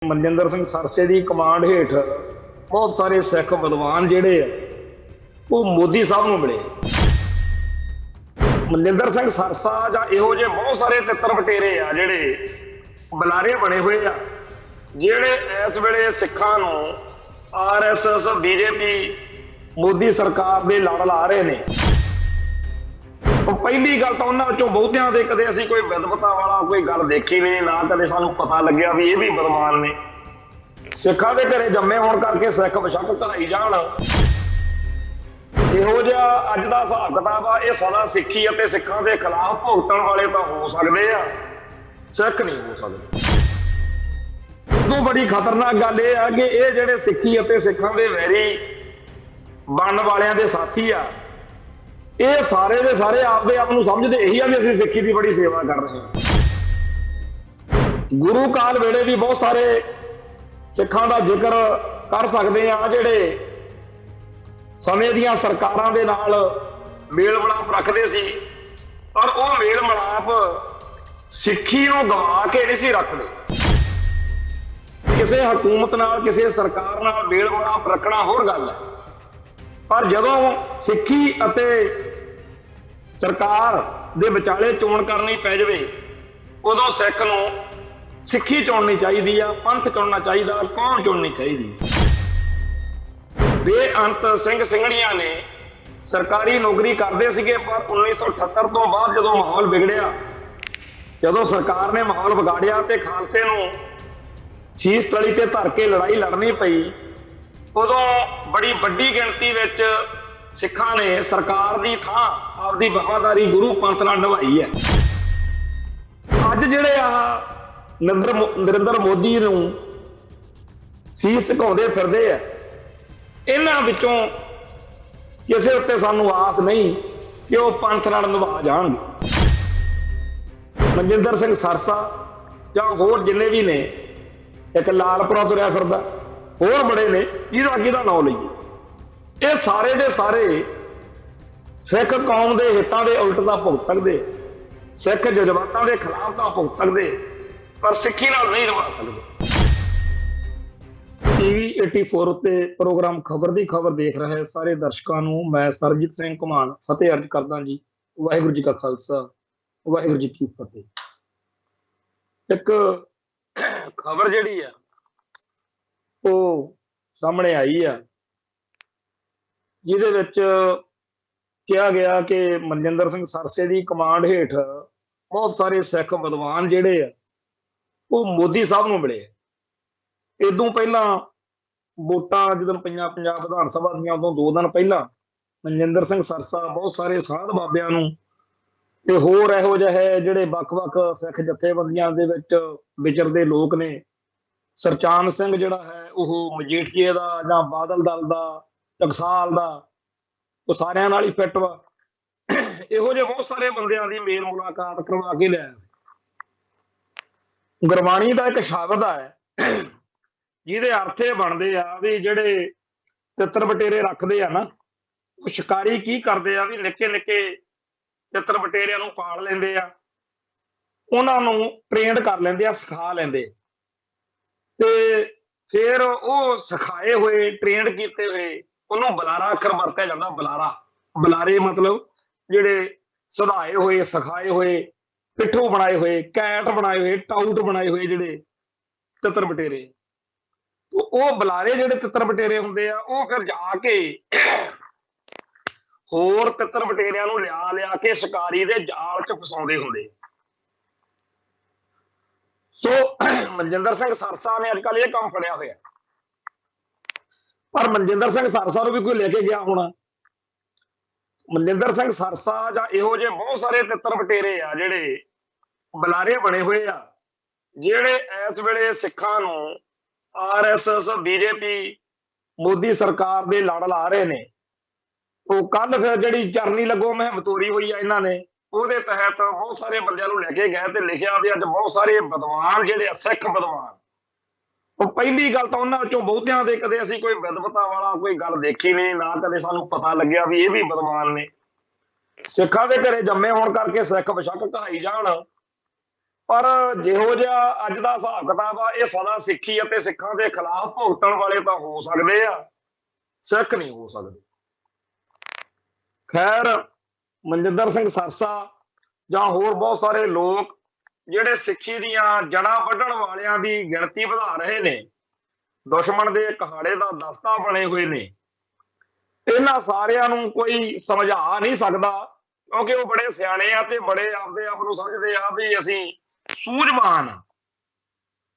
ਮਨਜਿੰਦਰ ਸਿੰਘ ਸਰਸੇ ਦੀ command ਹੇਠ ਬਹੁਤ ਸਾਰੇ ਸਿੱਖ ਵਿਦਵਾਨ ਜਿਹੜੇ ਆ ਉਹ ਮੋਦੀ ਸਾਹਿਬ ਨੂੰ ਮਿਲੇ। ਮਨਜਿੰਦਰ ਸਿੰਘ ਸਰਸਾ ਜਾਂ ਇਹੋ ਜਿਹੇ ਬਹੁਤ ਸਾਰੇ ਤਿੱਤਰ ਵਟੇਰੇ ਆ ਜਿਹੜੇ ਬੁਲਾਰੇ ਬਣੇ ਹੋਏ ਆ, ਜਿਹੜੇ ਇਸ ਵੇਲੇ ਸਿੱਖਾਂ ਨੂੰ ਆਰਐਸਐਸ, ਬੀਜੇਪੀ, ਮੋਦੀ ਸਰਕਾਰ ਦੇ ਲੜ ਲਾ ਰਹੇ ਨੇ। ਪਹਿਲੀ ਗੱਲ ਤਾਂ ਉਹਨਾਂ ਵਿੱਚੋਂ ਬਹੁਤਿਆਂ ਦੇ ਕਦੇ ਅਸੀਂ ਕੋਈ ਵਿਦਵਤਾ ਵਾਲਾ ਕੋਈ ਗੱਲ ਦੇਖੀ ਨਹੀਂ, ਨਾ ਕਦੇ ਸਾਨੂੰ ਪਤਾ ਲੱਗਿਆ ਵੀ ਇਹ ਵੀ ਬਦਮਾਨ ਨੇ। ਸਿੱਖਾਂ ਦੇ ਘਰੇ ਜੰਮੇ ਹੋਣ ਕਰਕੇ ਸਿੱਖ ਬੇਸ਼ੱਕ ਕਹਾਈ ਜਾਣ, ਇਹੋ ਜਿਹਾ ਅੱਜ ਦਾ ਹਿਸਾਬ ਕਿਤਾਬ ਆ, ਇਹ ਸਦਾ ਸਿੱਖੀ ਅਤੇ ਸਿੱਖਾਂ ਦੇ ਖਿਲਾਫ ਭੁਗਤਣ ਵਾਲੇ ਤਾਂ ਹੋ ਸਕਦੇ ਆ, ਸਿੱਖ ਨਹੀਂ ਹੋ ਸਕਦੇ। ਉਦੋਂ ਬੜੀ ਖਤਰਨਾਕ ਗੱਲ ਇਹ ਆ ਕਿ ਇਹ ਜਿਹੜੇ ਸਿੱਖੀ ਅਤੇ ਸਿੱਖਾਂ ਦੇ ਵੈਰੀ ਬਣਨ ਵਾਲਿਆਂ ਦੇ ਸਾਥੀ ਆ, ਇਹ ਸਾਰੇ ਦੇ ਸਾਰੇ ਆਪਦੇ ਆਪ ਨੂੰ ਸਮਝਦੇ ਇਹੀ ਆ ਵੀ ਅਸੀਂ ਸਿੱਖੀ ਦੀ ਬੜੀ ਸੇਵਾ ਕਰ ਰਹੇ ਹਾਂ। ਗੁਰੂ ਕਾਲ ਵੇਲੇ ਵੀ ਬਹੁਤ ਸਾਰੇ ਸਿੱਖਾਂ ਦਾ ਜ਼ਿਕਰ ਕਰ ਸਕਦੇ ਆ, ਜਿਹੜੇ ਸਮੇਂ ਦੀਆਂ ਸਰਕਾਰਾਂ ਦੇ ਨਾਲ ਮੇਲ ਮਿਲਾਪ ਰੱਖਦੇ ਸੀ, ਪਰ ਉਹ ਮੇਲ ਮਿਲਾਪ ਸਿੱਖੀ ਨੂੰ ਗਵਾ ਕੇ ਨਹੀਂ ਸੀ ਰੱਖਦੇ। ਕਿਸੇ ਹਕੂਮਤ ਨਾਲ, ਕਿਸੇ ਸਰਕਾਰ ਨਾਲ ਮੇਲ ਮਿਲਾਪ ਰੱਖਣਾ ਹੋਰ ਗੱਲ ਹੈ, ਪਰ ਜਦੋਂ ਸਿੱਖੀ ਅਤੇ ਸਰਕਾਰ ਦੇ ਵਿਚਾਲੇ ਚੋਣ ਕਰਨੀ ਪੈ ਜਾਵੇ, ਉਦੋਂ ਸਿੱਖ ਨੂੰ ਸਿੱਖੀ ਚੁਣਨੀ ਚਾਹੀਦੀ ਆ, ਪੰਥ ਚੁਣਨਾ ਚਾਹੀਦਾ, ਕੌਣ ਚੁਣਨੀ ਚਾਹੀਦੀ। ਬੇਅੰਤ ਸਿੰਘ ਸਿੰਘਣੀਆਂ ਨੇ ਸਰਕਾਰੀ ਨੌਕਰੀ ਕਰਦੇ ਸੀਗੇ, ਪਰ 1978 ਤੋਂ ਬਾਅਦ ਜਦੋਂ ਮਾਹੌਲ ਵਿਗੜਿਆ, ਜਦੋਂ ਸਰਕਾਰ ਨੇ ਮਾਹੌਲ ਵਿਗਾੜਿਆ ਤੇ ਖਾਲਸੇ ਨੂੰ ਸ਼ੀਸ਼ ਤਲੀ ਤੇ ਧਰ ਕੇ ਲੜਾਈ ਲੜਨੀ ਪਈ, ਉਦੋਂ ਬੜੀ ਵੱਡੀ ਗਿਣਤੀ ਵਿੱਚ ਸਿੱਖਾਂ ਨੇ ਸਰਕਾਰ ਦੀ ਥਾਂ ਆਪਦੀ ਵਫਾਦਾਰੀ ਗੁਰੂ ਪੰਥ ਨਾਲ ਨਿਭਾਈ ਹੈ। ਅੱਜ ਜਿਹੜੇ ਆ ਨਰਿੰਦਰ ਮੋਦੀ ਨੂੰ ਸੀਸ ਝੁਕਾਉਂਦੇ ਫਿਰਦੇ ਆ, ਇਹਨਾਂ ਵਿੱਚੋਂ ਕਿਸੇ ਉੱਤੇ ਸਾਨੂੰ ਆਸ ਨਹੀਂ ਕਿ ਉਹ ਪੰਥ ਨਾਲ ਨਿਭਾ ਜਾਣਗੇ। ਮਨਜਿੰਦਰ ਸਿੰਘ ਸਰਸਾ ਜਾਂ ਹੋਰ ਜਿੰਨੇ ਵੀ ਨੇ, ਇੱਕ ਲਾਲਪੁਰਾ ਤੁਰਿਆ ਫਿਰਦਾ, ਹੋਰ ਬੜੇ ਨੇ ਜਿਹਦਾ ਕਿਹਦਾ ਨਾਂ ਲਈਏ, ਇਹ ਸਾਰੇ ਦੇ ਸਾਰੇ ਸਿੱਖ ਕੌਮ ਦੇ ਹਿੱਤਾਂ ਦੇ ਉਲਟ ਤਾਂ ਭੁਗਤ ਸਕਦੇ, ਸਿੱਖ ਜਜ਼ਬਾਤਾਂ ਦੇ ਖਿਲਾਫ ਤਾਂ ਭੁਗਤ ਸਕਦੇ, ਪਰ ਸਿੱਖੀ ਨਾਲ ਨਹੀਂ ਨਿਭਾ ਸਕਦੇ। ਟੀਵੀ 84 ਉੱਤੇ ਪ੍ਰੋਗਰਾਮ ਖਬਰ ਦੀ ਖਬਰ ਦੇਖ ਰਹੇ ਸਾਰੇ ਦਰਸ਼ਕਾਂ ਨੂੰ ਮੈਂ ਸਰਬਜੀਤ ਸਿੰਘ ਘੁਮਾਣ ਫਤਿਹ ਅਰਜ਼ ਕਰਦਾ ਜੀ। ਵਾਹਿਗੁਰੂ ਜੀ ਕਾ ਖਾਲਸਾ, ਵਾਹਿਗੁਰੂ ਜੀ ਕੀ ਫਤਿਹ। ਇੱਕ ਖਬਰ ਜਿਹੜੀ ਆ ਉਹ ਸਾਹਮਣੇ ਆਈ ਆ, ਜਿਹਦੇ ਵਿੱਚ ਕਿਹਾ ਗਿਆ ਕਿ ਮਨਜਿੰਦਰ ਸਿੰਘ ਸਰਸੇ ਦੀ ਕਮਾਂਡ ਹੇਠ ਬਹੁਤ ਸਾਰੇ ਸਿੱਖ ਵਿਦਵਾਨ ਜਿਹੜੇ ਆ ਉਹ ਮੋਦੀ ਸਾਹਿਬ ਨੂੰ ਮਿਲੇ। ਇਦੋਂ ਪਹਿਲਾਂ ਵੋਟਾਂ ਜਦੋਂ ਪਈਆਂ ਪੰਜਾਬ ਵਿਧਾਨ ਸਭਾ ਦੀਆਂ, ਉਦੋਂ 2 ਦਿਨ ਪਹਿਲਾਂ ਮਨਜਿੰਦਰ ਸਿੰਘ ਸਰਸਾ ਬਹੁਤ ਸਾਰੇ ਸਾਧ ਬਾਬਿਆਂ ਨੂੰ ਤੇ ਹੋਰ ਇਹੋ ਜਿਹੇ ਜਿਹੜੇ ਵੱਖ-ਵੱਖ ਸਿੱਖ ਜਥੇਬੰਦੀਆਂ ਦੇ ਵਿੱਚ ਵਿਚਰਦੇ ਲੋਕ ਨੇ, ਸਰਚਾਨ ਸਿੰਘ ਜਿਹੜਾ ਹੈ ਉਹ ਮਜੀਠੀਏ ਦਾ ਜਾਂ ਬਾਦਲ ਦਲ ਦਾ, ਟਕਸਾਲ ਦਾ, ਉਹ ਸਾਰਿਆਂ ਨਾਲ ਹੀ ਫਿੱਟ ਵਾ। ਇਹੋ ਜਿਹੇ ਬਹੁਤ ਸਾਰੇ ਬੰਦਿਆਂ ਦੀ ਮੇਲ ਮੁਲਾਕਾਤ ਕਰਵਾ ਕੇ ਲਿਆਇਆ ਸੀ। ਗੁਰਬਾਣੀ ਦਾ ਇੱਕ ਸ਼ਬਦ ਹੈ ਜਿਹਦੇ ਅਰਥ ਇਹ ਬਣਦੇ ਆ ਵੀ ਜਿਹੜੇ ਤਿੱਤਰ ਬਟੇਰੇ ਰੱਖਦੇ ਆ ਨਾ, ਉਹ ਸ਼ਿਕਾਰੀ ਕੀ ਕਰਦੇ ਆ ਵੀ ਨਿੱਕੇ ਨਿੱਕੇ ਤਿੱਤਰ ਬਟੇਰਿਆਂ ਨੂੰ ਪਾਲ ਲੈਂਦੇ ਆ, ਉਹਨਾਂ ਨੂੰ ਟ੍ਰੇਨਡ ਕਰ ਲੈਂਦੇ ਆ, ਸਿਖਾ ਲੈਂਦੇ, ਤੇ ਫਿਰ ਉਹ ਸਿਖਾਏ ਹੋਏ, ਟ੍ਰੇਨਡ ਕੀਤੇ ਹੋਏ, ਉਹਨੂੰ ਬੁਲਾਰਾ ਅੱਖਰ ਵਰਤਿਆ ਜਾਂਦਾ। ਬੁਲਾਰੇ ਮਤਲਬ ਜਿਹੜੇ ਸਧਾਏ ਹੋਏ, ਸਿਖਾਏ ਹੋਏ, ਪਿੱਠੂ ਬਣਾਏ ਹੋਏ, ਕੈਟ ਬਣਾਏ ਹੋਏ, ਟਾਊਟ ਬਣਾਏ ਹੋਏ ਜਿਹੜੇ ਤਿੱਤਰ ਬਟੇਰੇ, ਉਹ ਬੁਲਾਰੇ ਜਿਹੜੇ ਤਿੱਤਰ ਬਟੇਰੇ ਹੁੰਦੇ ਆ, ਉਹ ਫਿਰ ਜਾ ਕੇ ਹੋਰ ਤਿੱਤਰ ਬਟੇਰਿਆਂ ਨੂੰ ਲਿਆ ਕੇ ਸ਼ਿਕਾਰੀ ਦੇ ਜਾਲ 'ਚ ਫਸਾਉਂਦੇ ਹੁੰਦੇ। ਸੋ ਮਨਜਿੰਦਰ ਸਿੰਘ ਸਰਸਾ ਨੇ ਅੱਜ ਕੱਲ ਇਹ ਕੰਮ ਫੜਿਆ ਹੋਇਆ, ਪਰ ਮਨਜਿੰਦਰ ਸਿੰਘ ਸਰਸਾ ਨੂੰ ਵੀ ਕੋਈ ਲੈ ਕੇ ਗਿਆ ਹੋਣਾ। ਮਨਜਿੰਦਰ ਸਿੰਘ ਸਰਸਾ ਜਾਂ ਇਹੋ ਜਿਹੇ ਬਹੁਤ ਸਾਰੇ ਤਿੱਤਰ ਬਟੇਰੇ ਆ ਜਿਹੜੇ ਬੁਲਾਰੇ ਬਣੇ ਹੋਏ ਆ, ਜਿਹੜੇ ਇਸ ਵੇਲੇ ਸਿੱਖਾਂ ਨੂੰ ਆਰਐਸਐਸ, ਬੀਜੇਪੀ, ਮੋਦੀ ਸਰਕਾਰ ਦੇ ਲੜ ਲਾ ਰਹੇ ਨੇ। ਉਹ ਕੱਲ ਫਿਰ ਜਿਹੜੀ ਚਰਨੀ ਲੱਗੋ ਮੁਹਿੰਮ ਤੋਰੀ ਹੋਈ ਆ ਇਹਨਾਂ ਨੇ, ਉਹਦੇ ਤਹਿਤ ਬਹੁਤ ਸਾਰੇ ਬੰਦਿਆਂ ਨੂੰ ਲੈ ਕੇ ਗਏ ਤੇ ਲਿਖਿਆ ਵੀ ਅੱਜ ਬਹੁਤ ਸਾਰੇ ਵਿਦਵਾਨ ਜਿਹੜੇ ਆ, ਸਿੱਖ ਵਿਦਵਾਨ, ਉਹ ਪਹਿਲੀ ਗੱਲ ਤਾਂ ਉਹਨਾਂ ਵਿੱਚੋਂ ਬਹੁਤਿਆਂ ਦੇ ਕਦੇ ਅਸੀਂ ਕੋਈ ਵਿਦਵਤਾ ਵਾਲਾ ਕੋਈ ਗੱਲ ਦੇਖੀ ਨਹੀਂ, ਨਾ ਕਦੇ ਸਾਨੂੰ ਪਤਾ ਲੱਗਿਆ ਵੀ ਇਹ ਵੀ ਵਿਦਵਾਨ ਨੇ। ਸਿੱਖਾਂ ਦੇ ਘਰੇ ਜੰਮੇ ਹੋਣ ਕਰਕੇ ਸਿੱਖ ਬੇਸ਼ੱਕ ਕਹਾਈ ਜਾਣ, पर जिहो जिहा अज दा हिसाब किताब आ, ये सदा सिੱਖੀ ਅਤੇ ਸਿੱਖਾਂ ਦੇ ਖਿਲਾਫ ਭੁਗਤਣ ਵਾਲੇ ਤਾਂ ਹੋ ਸਕਦੇ ਆ, ਸਿੱਖ ਨਹੀਂ ਹੋ ਸਕਦੇ। ਖੈਰ ਮਨਜਿੰਦਰ ਸਿੰਘ ਸਰਸਾ ਜਾਂ ਹੋਰ ਬਹੁਤ ਸਾਰੇ ਲੋਕ ਜਿਹੜੇ ਸਿੱਖੀ ਦੀਆਂ ਜੜ੍ਹਾਂ ਵੱਢਣ ਵਾਲਿਆਂ ਦੀ ਗਿਣਤੀ ਵਧਾ ਰਹੇ ਨੇ, ਦੁਸ਼ਮਣ ਦੇ ਕਹਾੜੇ ਦਾ ਦਸਤਾ ਬਣੇ ਹੋਏ ਨੇ, ਇਹਨਾਂ ਸਾਰਿਆਂ ਨੂੰ ਕੋਈ ਸਮਝਾ ਨਹੀਂ ਸਕਦਾ, ਕਿਉਂਕਿ ਉਹ ਬੜੇ ਸਿਆਣੇ ਆ ਤੇ ਬੜੇ ਆਪਦੇ ਆਪ ਨੂੰ ਸਮਝਦੇ ਆ ਵੀ ਅਸੀਂ ਸੂਝਵਾਨ ਆ।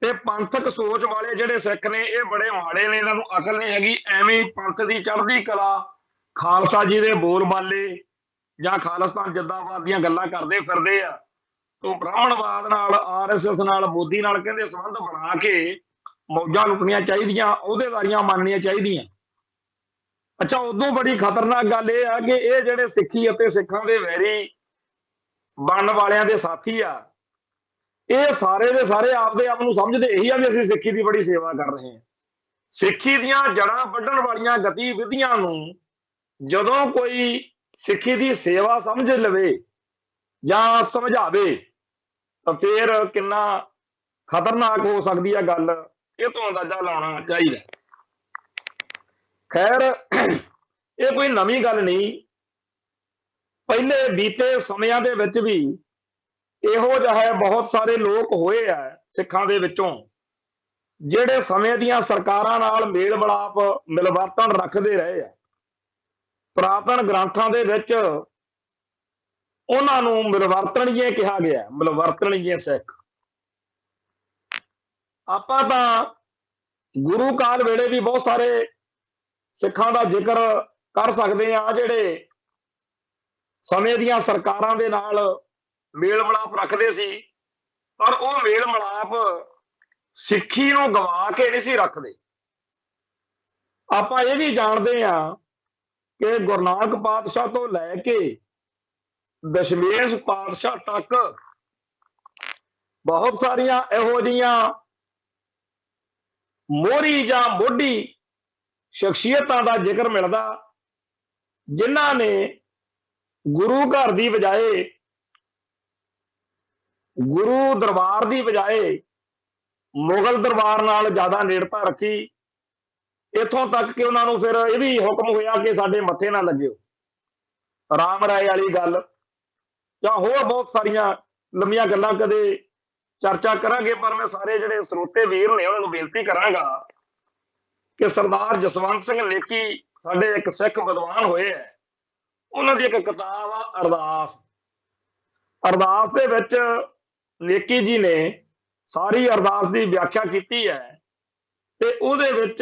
ਤੇ ਪੰਥਕ ਸੋਚ ਵਾਲੇ ਜਿਹੜੇ ਸਿੱਖ ਨੇ ਇਹ ਬੜੇ ਮਾੜੇ ਨੇ, ਇਹਨਾਂ ਨੂੰ ਅਕਲ ਨਹੀਂ ਹੈਗੀ, ਐਵੇਂ ਪੰਥ ਦੀ ਚੜ੍ਹਦੀ ਕਲਾ, ਖਾਲਸਾ ਜੀ ਦੇ ਬੋਲ ਬਾਲੇ ਜਾਂ ਖਾਲਿਸਤਾਨ ਜਿੱਦਾਬਾਦ ਦੀਆਂ ਗੱਲਾਂ ਕਰਦੇ ਫਿਰਦੇ ਆ। ਤੋਂ ਬ੍ਰਾਹਮਣਵਾਦ ਨਾਲ, ਆਰਐਸਐਸ ਨਾਲ, ਮੋਦੀ ਨਾਲ ਕਹਿੰਦੇ ਸੰਬੰਧ ਬਣਾ ਕੇ ਮੌਜਾਂ ਲੁੱਟਣੀਆਂ ਚਾਹੀਦੀਆਂ, ਅਹੁਦੇਦਾਰੀਆਂ ਮੰਨਣੀਆਂ ਚਾਹੀਦੀਆਂ। ਅੱਛਾ, ਉਦੋਂ ਬੜੀ ਖਤਰਨਾਕ ਗੱਲ ਇਹ ਆ ਕਿ ਇਹ ਜਿਹੜੇ ਸਿੱਖੀ ਅਤੇ ਸਿੱਖਾਂ ਦੇ ਵੈਰੀ ਬਣਨ ਵਾਲਿਆਂ ਦੇ ਸਾਥੀ ਆ, ਇਹ ਸਾਰੇ ਦੇ ਸਾਰੇ ਆਪਦੇ ਆਪ ਨੂੰ ਸਮਝਦੇ ਇਹੀ ਆ ਵੀ ਅਸੀਂ ਸਿੱਖੀ ਦੀ ਬੜੀ ਸੇਵਾ ਕਰ ਰਹੇ ਹਾਂ। ਸਿੱਖੀ ਦੀਆਂ ਜੜ੍ਹਾਂ ਵੱਢਣ ਵਾਲੀਆਂ ਗਤੀਵਿਧੀਆਂ ਨੂੰ ਜਦੋਂ ਕੋਈ ਸਿੱਖੀ ਦੀ ਸੇਵਾ ਸਮਝ ਲਵੇ ਜਾਂ ਸਮਝਾਵੇ ਤਾਂ ਫਿਰ ਕਿੰਨਾ ਖਤਰਨਾਕ ਹੋ ਸਕਦੀ ਹੈ ਗੱਲ, ਇਹ ਤੋਂ ਅੰਦਾਜ਼ਾ ਲਾਉਣਾ ਚਾਹੀਦਾ। ਖੈਰ ਇਹ ਕੋਈ ਨਵੀਂ ਗੱਲ ਨਹੀਂ, ਪਹਿਲੇ ਬੀਤੇ ਸਮਿਆਂ ਦੇ ਵਿੱਚ ਵੀ ਇਹੋ ਜਿਹੇ ਬਹੁਤ ਸਾਰੇ ਲੋਕ ਹੋਏ ਆ ਸਿੱਖਾਂ ਦੇ ਵਿੱਚੋਂ ਜਿਹੜੇ ਸਮੇਂ ਦੀਆਂ ਸਰਕਾਰਾਂ ਨਾਲ ਮੇਲ ਮਿਲਾਪ ਮਿਲਵਰਤਨ ਰੱਖਦੇ ਰਹੇ ਆ। ਪੁਰਾਤਨ ਗ੍ਰੰਥਾਂ ਦੇ ਵਿੱਚ ਉਹਨਾਂ ਨੂੰ ਮਿਲਵਰਤਣੀਏ ਕਿਹਾ ਗਿਆ, ਮਿਲਵਰਤਣੀਏ ਸਿੱਖ। ਆਪਾਂ ਤਾਂ ਗੁਰੂ ਕਾਲ ਵੇਲੇ ਵੀ ਬਹੁਤ ਸਾਰੇ ਸਿੱਖਾਂ ਦਾ ਜ਼ਿਕਰ ਕਰ ਸਕਦੇ ਆ ਜਿਹੜੇ ਸਮੇਂ ਦੀਆਂ ਸਰਕਾਰਾਂ ਦੇ ਨਾਲ ਮੇਲ ਮਿਲਾਪ ਰੱਖਦੇ ਸੀ, ਪਰ ਉਹ ਮੇਲ ਮਿਲਾਪ ਸਿੱਖੀ ਨੂੰ ਗਵਾ ਕੇ ਨਹੀਂ ਸੀ ਰੱਖਦੇ। ਆਪਾਂ ਇਹ ਵੀ ਜਾਣਦੇ ਆ ਕਿ ਗੁਰੂ ਨਾਨਕ ਪਾਤਸ਼ਾਹ ਤੋਂ ਲੈ ਕੇ ਦਸ਼ਮੇਸ਼ ਪਾਤਸ਼ਾਹ ਤੱਕ ਬਹੁਤ ਸਾਰੀਆਂ ਇਹੋ ਜਿਹੀਆਂ ਮੋਹਰੀ ਜਾਂ ਮੋਢੀ ਸ਼ਖਸੀਅਤਾਂ ਦਾ ਜ਼ਿਕਰ ਮਿਲਦਾ ਜਿਨ੍ਹਾਂ ਨੇ ਗੁਰੂ ਘਰ ਦੀ ਬਜਾਏ, ਗੁਰੂ ਦਰਬਾਰ ਦੀ ਬਜਾਏ ਮੁਗਲ ਦਰਬਾਰ ਨਾਲ ਜ਼ਿਆਦਾ ਨੇੜਤਾ ਰੱਖੀ। ਇੱਥੋਂ ਤੱਕ ਕਿ ਉਹਨਾਂ ਨੂੰ ਫਿਰ ਇਹ ਵੀ ਹੁਕਮ ਹੋਇਆ ਕਿ ਸਾਡੇ ਮੱਥੇ ਨਾ ਲੱਗਿਓ, ਰਾਮ ਰਾਏ ਵਾਲੀ ਗੱਲ ਜਾਂ ਹੋਰ ਬਹੁਤ ਸਾਰੀਆਂ ਲੰਮੀਆਂ ਗੱਲਾਂ ਕਦੇ ਚਰਚਾ ਕਰਾਂਗੇ। ਪਰ ਮੈਂ ਸਾਰੇ ਜਿਹੜੇ ਸਰੋਤੇ ਵੀਰ ਨੇ ਉਹਨਾਂ ਨੂੰ ਬੇਨਤੀ ਕਰਾਂਗਾ ਕਿ ਸਰਦਾਰ ਜਸਵੰਤ ਸਿੰਘ ਨੇਕੀ ਸਾਡੇ ਇੱਕ ਸਿੱਖ ਵਿਦਵਾਨ ਹੋਏ ਹੈ, ਉਹਨਾਂ ਦੀ ਇੱਕ ਕਿਤਾਬ ਆ ਅਰਦਾਸ। ਅਰਦਾਸ ਦੇ ਵਿੱਚ ਨੇਕੀ ਜੀ ਨੇ ਸਾਰੀ ਅਰਦਾਸ ਦੀ ਵਿਆਖਿਆ ਕੀਤੀ ਹੈ ਤੇ ਉਹਦੇ ਵਿੱਚ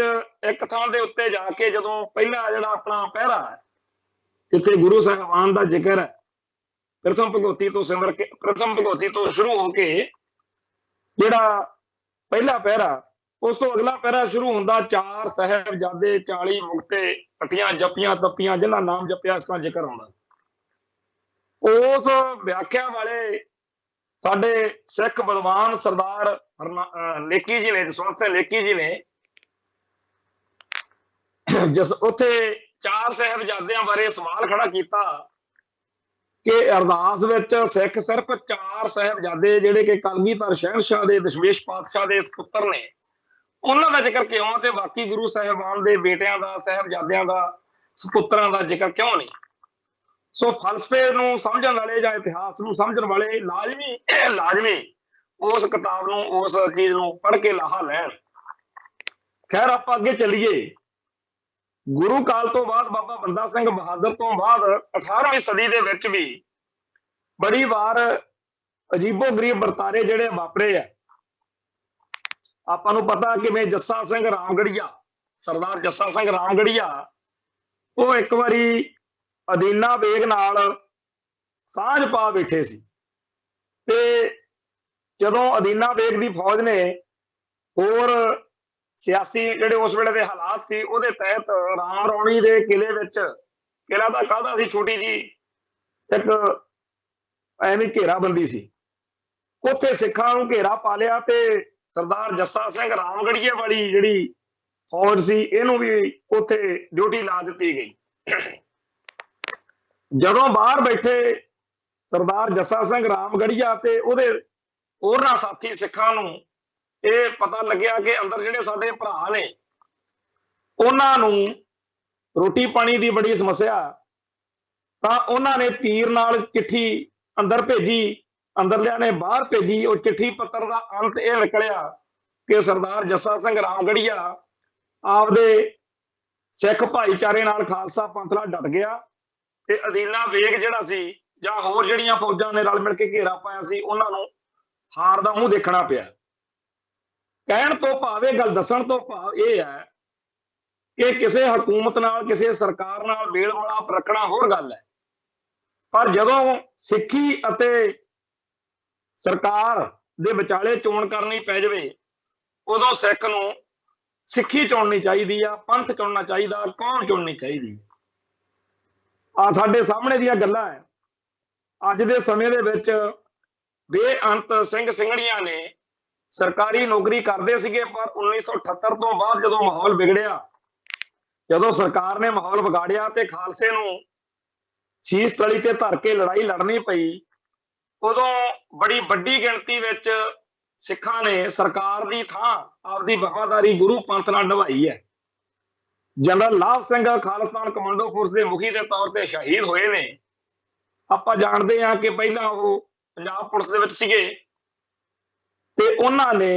ਇੱਕ ਥਾਂ ਦੇ ਉੱਤੇ ਜਾ ਕੇ ਜਦੋਂ ਪਹਿਲਾ ਜਿਹੜਾ ਆਪਣਾ ਪਹਿਰਾ ਹੈ, ਜਿੱਥੇ ਗੁਰੂ ਸਾਹਿਬਾਨ ਦਾ ਜ਼ਿਕਰ ਹੈ, ਪ੍ਰਥਮ ਭਗਵਤੀ ਤੋਂ ਸਿਮਰ ਕੇ, ਪ੍ਰਥਮ ਭਗਵਤੀ ਤੋਂ ਸ਼ੁਰੂ ਹੋ ਕੇ ਜਿਹੜਾ ਪਹਿਲਾ ਪਹਿਰਾ, ਉਸ ਤੋਂ ਅਗਲਾ ਪਹਿਰਾ ਸ਼ੁਰੂ ਹੁੰਦਾ ਚਾਰ ਸਾਹਿਬਜ਼ਾਦੇ 40 ਮੁਕਤੇ ਪੱਟੀਆਂ ਜੱਪੀਆਂ ਤੱਪੀਆਂ ਜਿਹਨਾਂ ਨਾਮ ਜਪਿਆ, ਇਸ ਤਰ੍ਹਾਂ ਜ਼ਿਕਰ ਆਉਂਦਾ। ਉਸ ਵਿਆਖਿਆ ਵਾਲੇ ਸਾਡੇ ਸਿੱਖ ਵਿਦਵਾਨ ਸਰਦਾਰ ਨੇਕੀ ਜੀ ਨੇ, ਜਸਵੰਤ ਸਿੰਘ ਨੇਕੀ ਜੀ ਨੇ ਉੱਥੇ ਚਾਰ ਸਾਹਿਬਜ਼ਾਦਿਆਂ ਬਾਰੇ ਸਵਾਲ ਖੜਾ ਕੀਤਾ ਕਿ ਅਰਦਾਸ ਵਿੱਚ ਸਿੱਖ ਸਿਰਫ ਚਾਰ ਸਾਹਿਬਜ਼ਾਦੇ ਜਿਹੜੇ ਕਿ ਕਲਗੀਧਰ ਸ਼ਹਿਨਸ਼ਾਹ ਦੇ, ਦਸ਼ਮੇਸ਼ ਪਾਤਸ਼ਾਹ ਦੇ ਪੁੱਤਰ ਨੇ, ਉਹਨਾਂ ਦਾ ਜ਼ਿਕਰ ਕਿਉਂ ਤੇ ਬਾਕੀ ਗੁਰੂ ਸਾਹਿਬਾਨ ਦੇ ਬੇਟਿਆਂ ਦਾ, ਸਾਹਿਬਜ਼ਾਦਿਆਂ ਦਾ, ਸੁਪੁੱਤਰਾਂ ਦਾ ਜ਼ਿਕਰ ਕਿਉਂ ਨਹੀਂ? ਸੋ ਫਲਸਫੇ ਨੂੰ ਸਮਝਣ ਵਾਲੇ ਜਾਂ ਇਤਿਹਾਸ ਨੂੰ ਸਮਝਣ ਵਾਲੇ ਲਾਜ਼ਮੀ ਉਸ ਕਿਤਾਬ ਨੂੰ, ਉਸ ਚੀਜ਼ ਨੂੰ ਪੜ੍ਹ ਕੇ ਲਾਹਾ ਲੈਣ। ਖੈਰ ਆਪਾਂ ਅੱਗੇ ਚੱਲੀਏ। ਗੁਰੂ ਕਾਲ ਤੋਂ ਬਾਅਦ ਬਾਬਾ ਬੰਦਾ ਸਿੰਘ ਬਹਾਦਰ ਤੋਂ ਬਾਅਦ 18ਵੀਂ ਸਦੀ ਦੇ ਵਿੱਚ ਵੀ ਬੜੀ ਵਾਰ ਅਜੀਬੋ ਗਰੀਬ ਵਰਤਾਰੇ ਜਿਹੜੇ ਵਾਪਰੇ ਆ। ਆਪਾਂ ਨੂੰ ਪਤਾ ਕਿਵੇਂ ਜੱਸਾ ਸਿੰਘ ਰਾਮਗੜੀਆ, ਸਰਦਾਰ ਜੱਸਾ ਸਿੰਘ ਰਾਮਗੜੀਆ, ਉਹ ਇੱਕ ਵਾਰੀ ਅਦੀਨਾ ਬੇਗ ਨਾਲ ਸਾਂਝ ਪਾ ਬੈਠੇ ਸੀ ਤੇ ਜਦੋਂ ਅਦੀਨਾ ਬੇਗ ਦੀ ਫੌਜ ਨੇ ਹੋਰ ਸਿਆਸੀ ਜਿਹੜੇ ਉਸ ਵੇਲੇ ਦੇ ਹਾਲਾਤ ਸੀ ਉਹਦੇ ਤਹਿਤ ਰਾਮ ਰੌਣੀ ਦੇ ਕਿਲੇ ਵਿੱਚ, ਕਿਲਾ ਤਾਂ ਕਾਹਦਾ ਸੀ, ਛੋਟੀ ਜੀ ਇੱਕ ਐਵੇਂ ਘੇਰਾਬੰਦੀ ਸੀ, ਉੱਥੇ ਸਿੱਖਾਂ ਨੂੰ ਘੇਰਾ ਪਾ ਲਿਆ ਤੇ ਸਰਦਾਰ ਜੱਸਾ ਸਿੰਘ ਰਾਮਗੜੀਏ ਵਾਲੀ ਜਿਹੜੀ ਫੌਜ ਸੀ ਇਹਨੂੰ ਵੀ ਉੱਥੇ ਡਿਊਟੀ ਲਾ ਦਿੱਤੀ ਗਈ। ਜਦੋਂ ਬਾਹਰ ਬੈਠੇ ਸਰਦਾਰ ਜੱਸਾ ਸਿੰਘ ਰਾਮਗੜੀਆ ਤੇ ਉਹਦੇ होरनां साथी सिखां नूं ਇਹ ਪਤਾ ਲੱਗਿਆ ਕਿ ਅੰਦਰ ਜਿਹੜੇ ਸਾਡੇ ਭਰਾ ਨੇ ਉਹਨਾਂ ਨੂੰ ਰੋਟੀ ਪਾਣੀ ਦੀ ਬੜੀ ਸਮੱਸਿਆ, ਤਾਂ ਉਹਨਾਂ ਨੇ ਤੀਰ ਨਾਲ ਚਿੱਠੀ ਅੰਦਰ ਭੇਜੀ, ਅੰਦਰਲਿਆਂ ਨੇ ਬਾਹਰ ਭੇਜੀ। ਉਹ ਚਿੱਠੀ ਪੱਤਰ ਦਾ ਅੰਤ ਇਹ ਨਿਕਲਿਆ ਕਿ ਸਰਦਾਰ ਜੱਸਾ ਸਿੰਘ ਰਾਮਗੜੀਆ ਆਪਦੇ ਸਿੱਖ ਭਾਈਚਾਰੇ ਨਾਲ, ਖਾਲਸਾ ਪੰਥ ਨਾਲ ਡਟ ਗਿਆ ਤੇ ਅਦੀਨਾ ਵੇਗ ਜਿਹੜਾ ਸੀ ਜਾਂ ਹੋਰ ਜਿਹੜੀਆਂ ਫੌਜਾਂ ਨੇ ਰਲ ਮਿਲ ਕੇ ਘੇਰਾ ਪਾਇਆ ਸੀ, ਉਹਨਾਂ ਨੂੰ ਹਾਰ ਦਾ ਮੂੰਹ ਦੇਖਣਾ ਪਿਆ। ਕਹਿਣ ਤੋਂ ਭਾਵ, ਇਹ ਗੱਲ ਦੱਸਣ ਤੋਂ ਭਾਵ ਇਹ ਹੈ ਕਿ ਕਿਸੇ ਹਕੂਮਤ ਨਾਲ, ਕਿਸੇ ਸਰਕਾਰ ਨਾਲ ਮੇਲ ਮਿਲਾਪ ਰੱਖਣਾ ਹੋਰ ਗੱਲ ਹੈ, ਪਰ ਜਦੋਂ ਸਿੱਖੀ ਅਤੇ ਸਰਕਾਰ ਦੇ ਵਿਚਾਲੇ ਚੋਣ ਕਰਨੀ ਪੈ ਜਾਵੇ, ਉਦੋਂ ਸਿੱਖ ਨੂੰ ਸਿੱਖੀ ਚੁਣਨੀ ਚਾਹੀਦੀ ਆ, ਪੰਥ ਚੁਣਨਾ ਚਾਹੀਦਾ, ਕੌਮ ਚੁਣਨੀ ਚਾਹੀਦੀ। ਆ ਸਾਡੇ ਸਾਹਮਣੇ ਦੀਆਂ ਗੱਲਾਂ ਹੈ। ਅੱਜ ਦੇ ਸਮੇਂ ਦੇ ਵਿੱਚ ਬੇਅੰਤ ਸਿੰਘ ਸਿੰਘਣੀਆਂ ਨੇ ਸਰਕਾਰੀ ਨੌਕਰੀ ਕਰਦੇ ਸੀਗੇ, ਪਰ 1978 ਤੋਂ ਬਾਅਦ ਜਦੋਂ ਮਾਹੌਲ ਵਿਗੜਿਆ, ਜਦੋਂ ਸਰਕਾਰ ਨੇ ਮਾਹੌਲ ਵਿਗਾੜਿਆ ਤੇ ਖਾਲਸੇ ਨੂੰ ਸ਼ੀਸ਼ ਤਲੀ ਤੇ ਧਰ ਕੇ ਲੜਾਈ ਲੜਨੀ ਪਈ, ਉਦੋਂ ਬੜੀ ਵੱਡੀ ਗਿਣਤੀ ਵਿੱਚ ਸਿੱਖਾਂ ਨੇ ਸਰਕਾਰ ਦੀ ਥਾਂ ਆਪਦੀ ਵਫਾਦਾਰੀ ਗੁਰੂ ਪੰਥ ਨਾਲ ਨਿਭਾਈ ਹੈ। ਜਨਰਲ ਲਾਭ ਸਿੰਘ ਖਾਲਿਸਤਾਨ ਕਮਾਂਡੋ ਫੋਰਸ ਦੇ ਮੁਖੀ ਦੇ ਤੌਰ ਤੇ ਸ਼ਹੀਦ ਹੋਏ ਨੇ। ਆਪਾਂ ਜਾਣਦੇ ਹਾਂ ਕਿ ਪਹਿਲਾਂ ਉਹ ਪੰਜਾਬ ਪੁਲਿਸ ਦੇ ਵਿੱਚ ਸੀਗੇ ਤੇ ਉਹਨਾਂ ਨੇ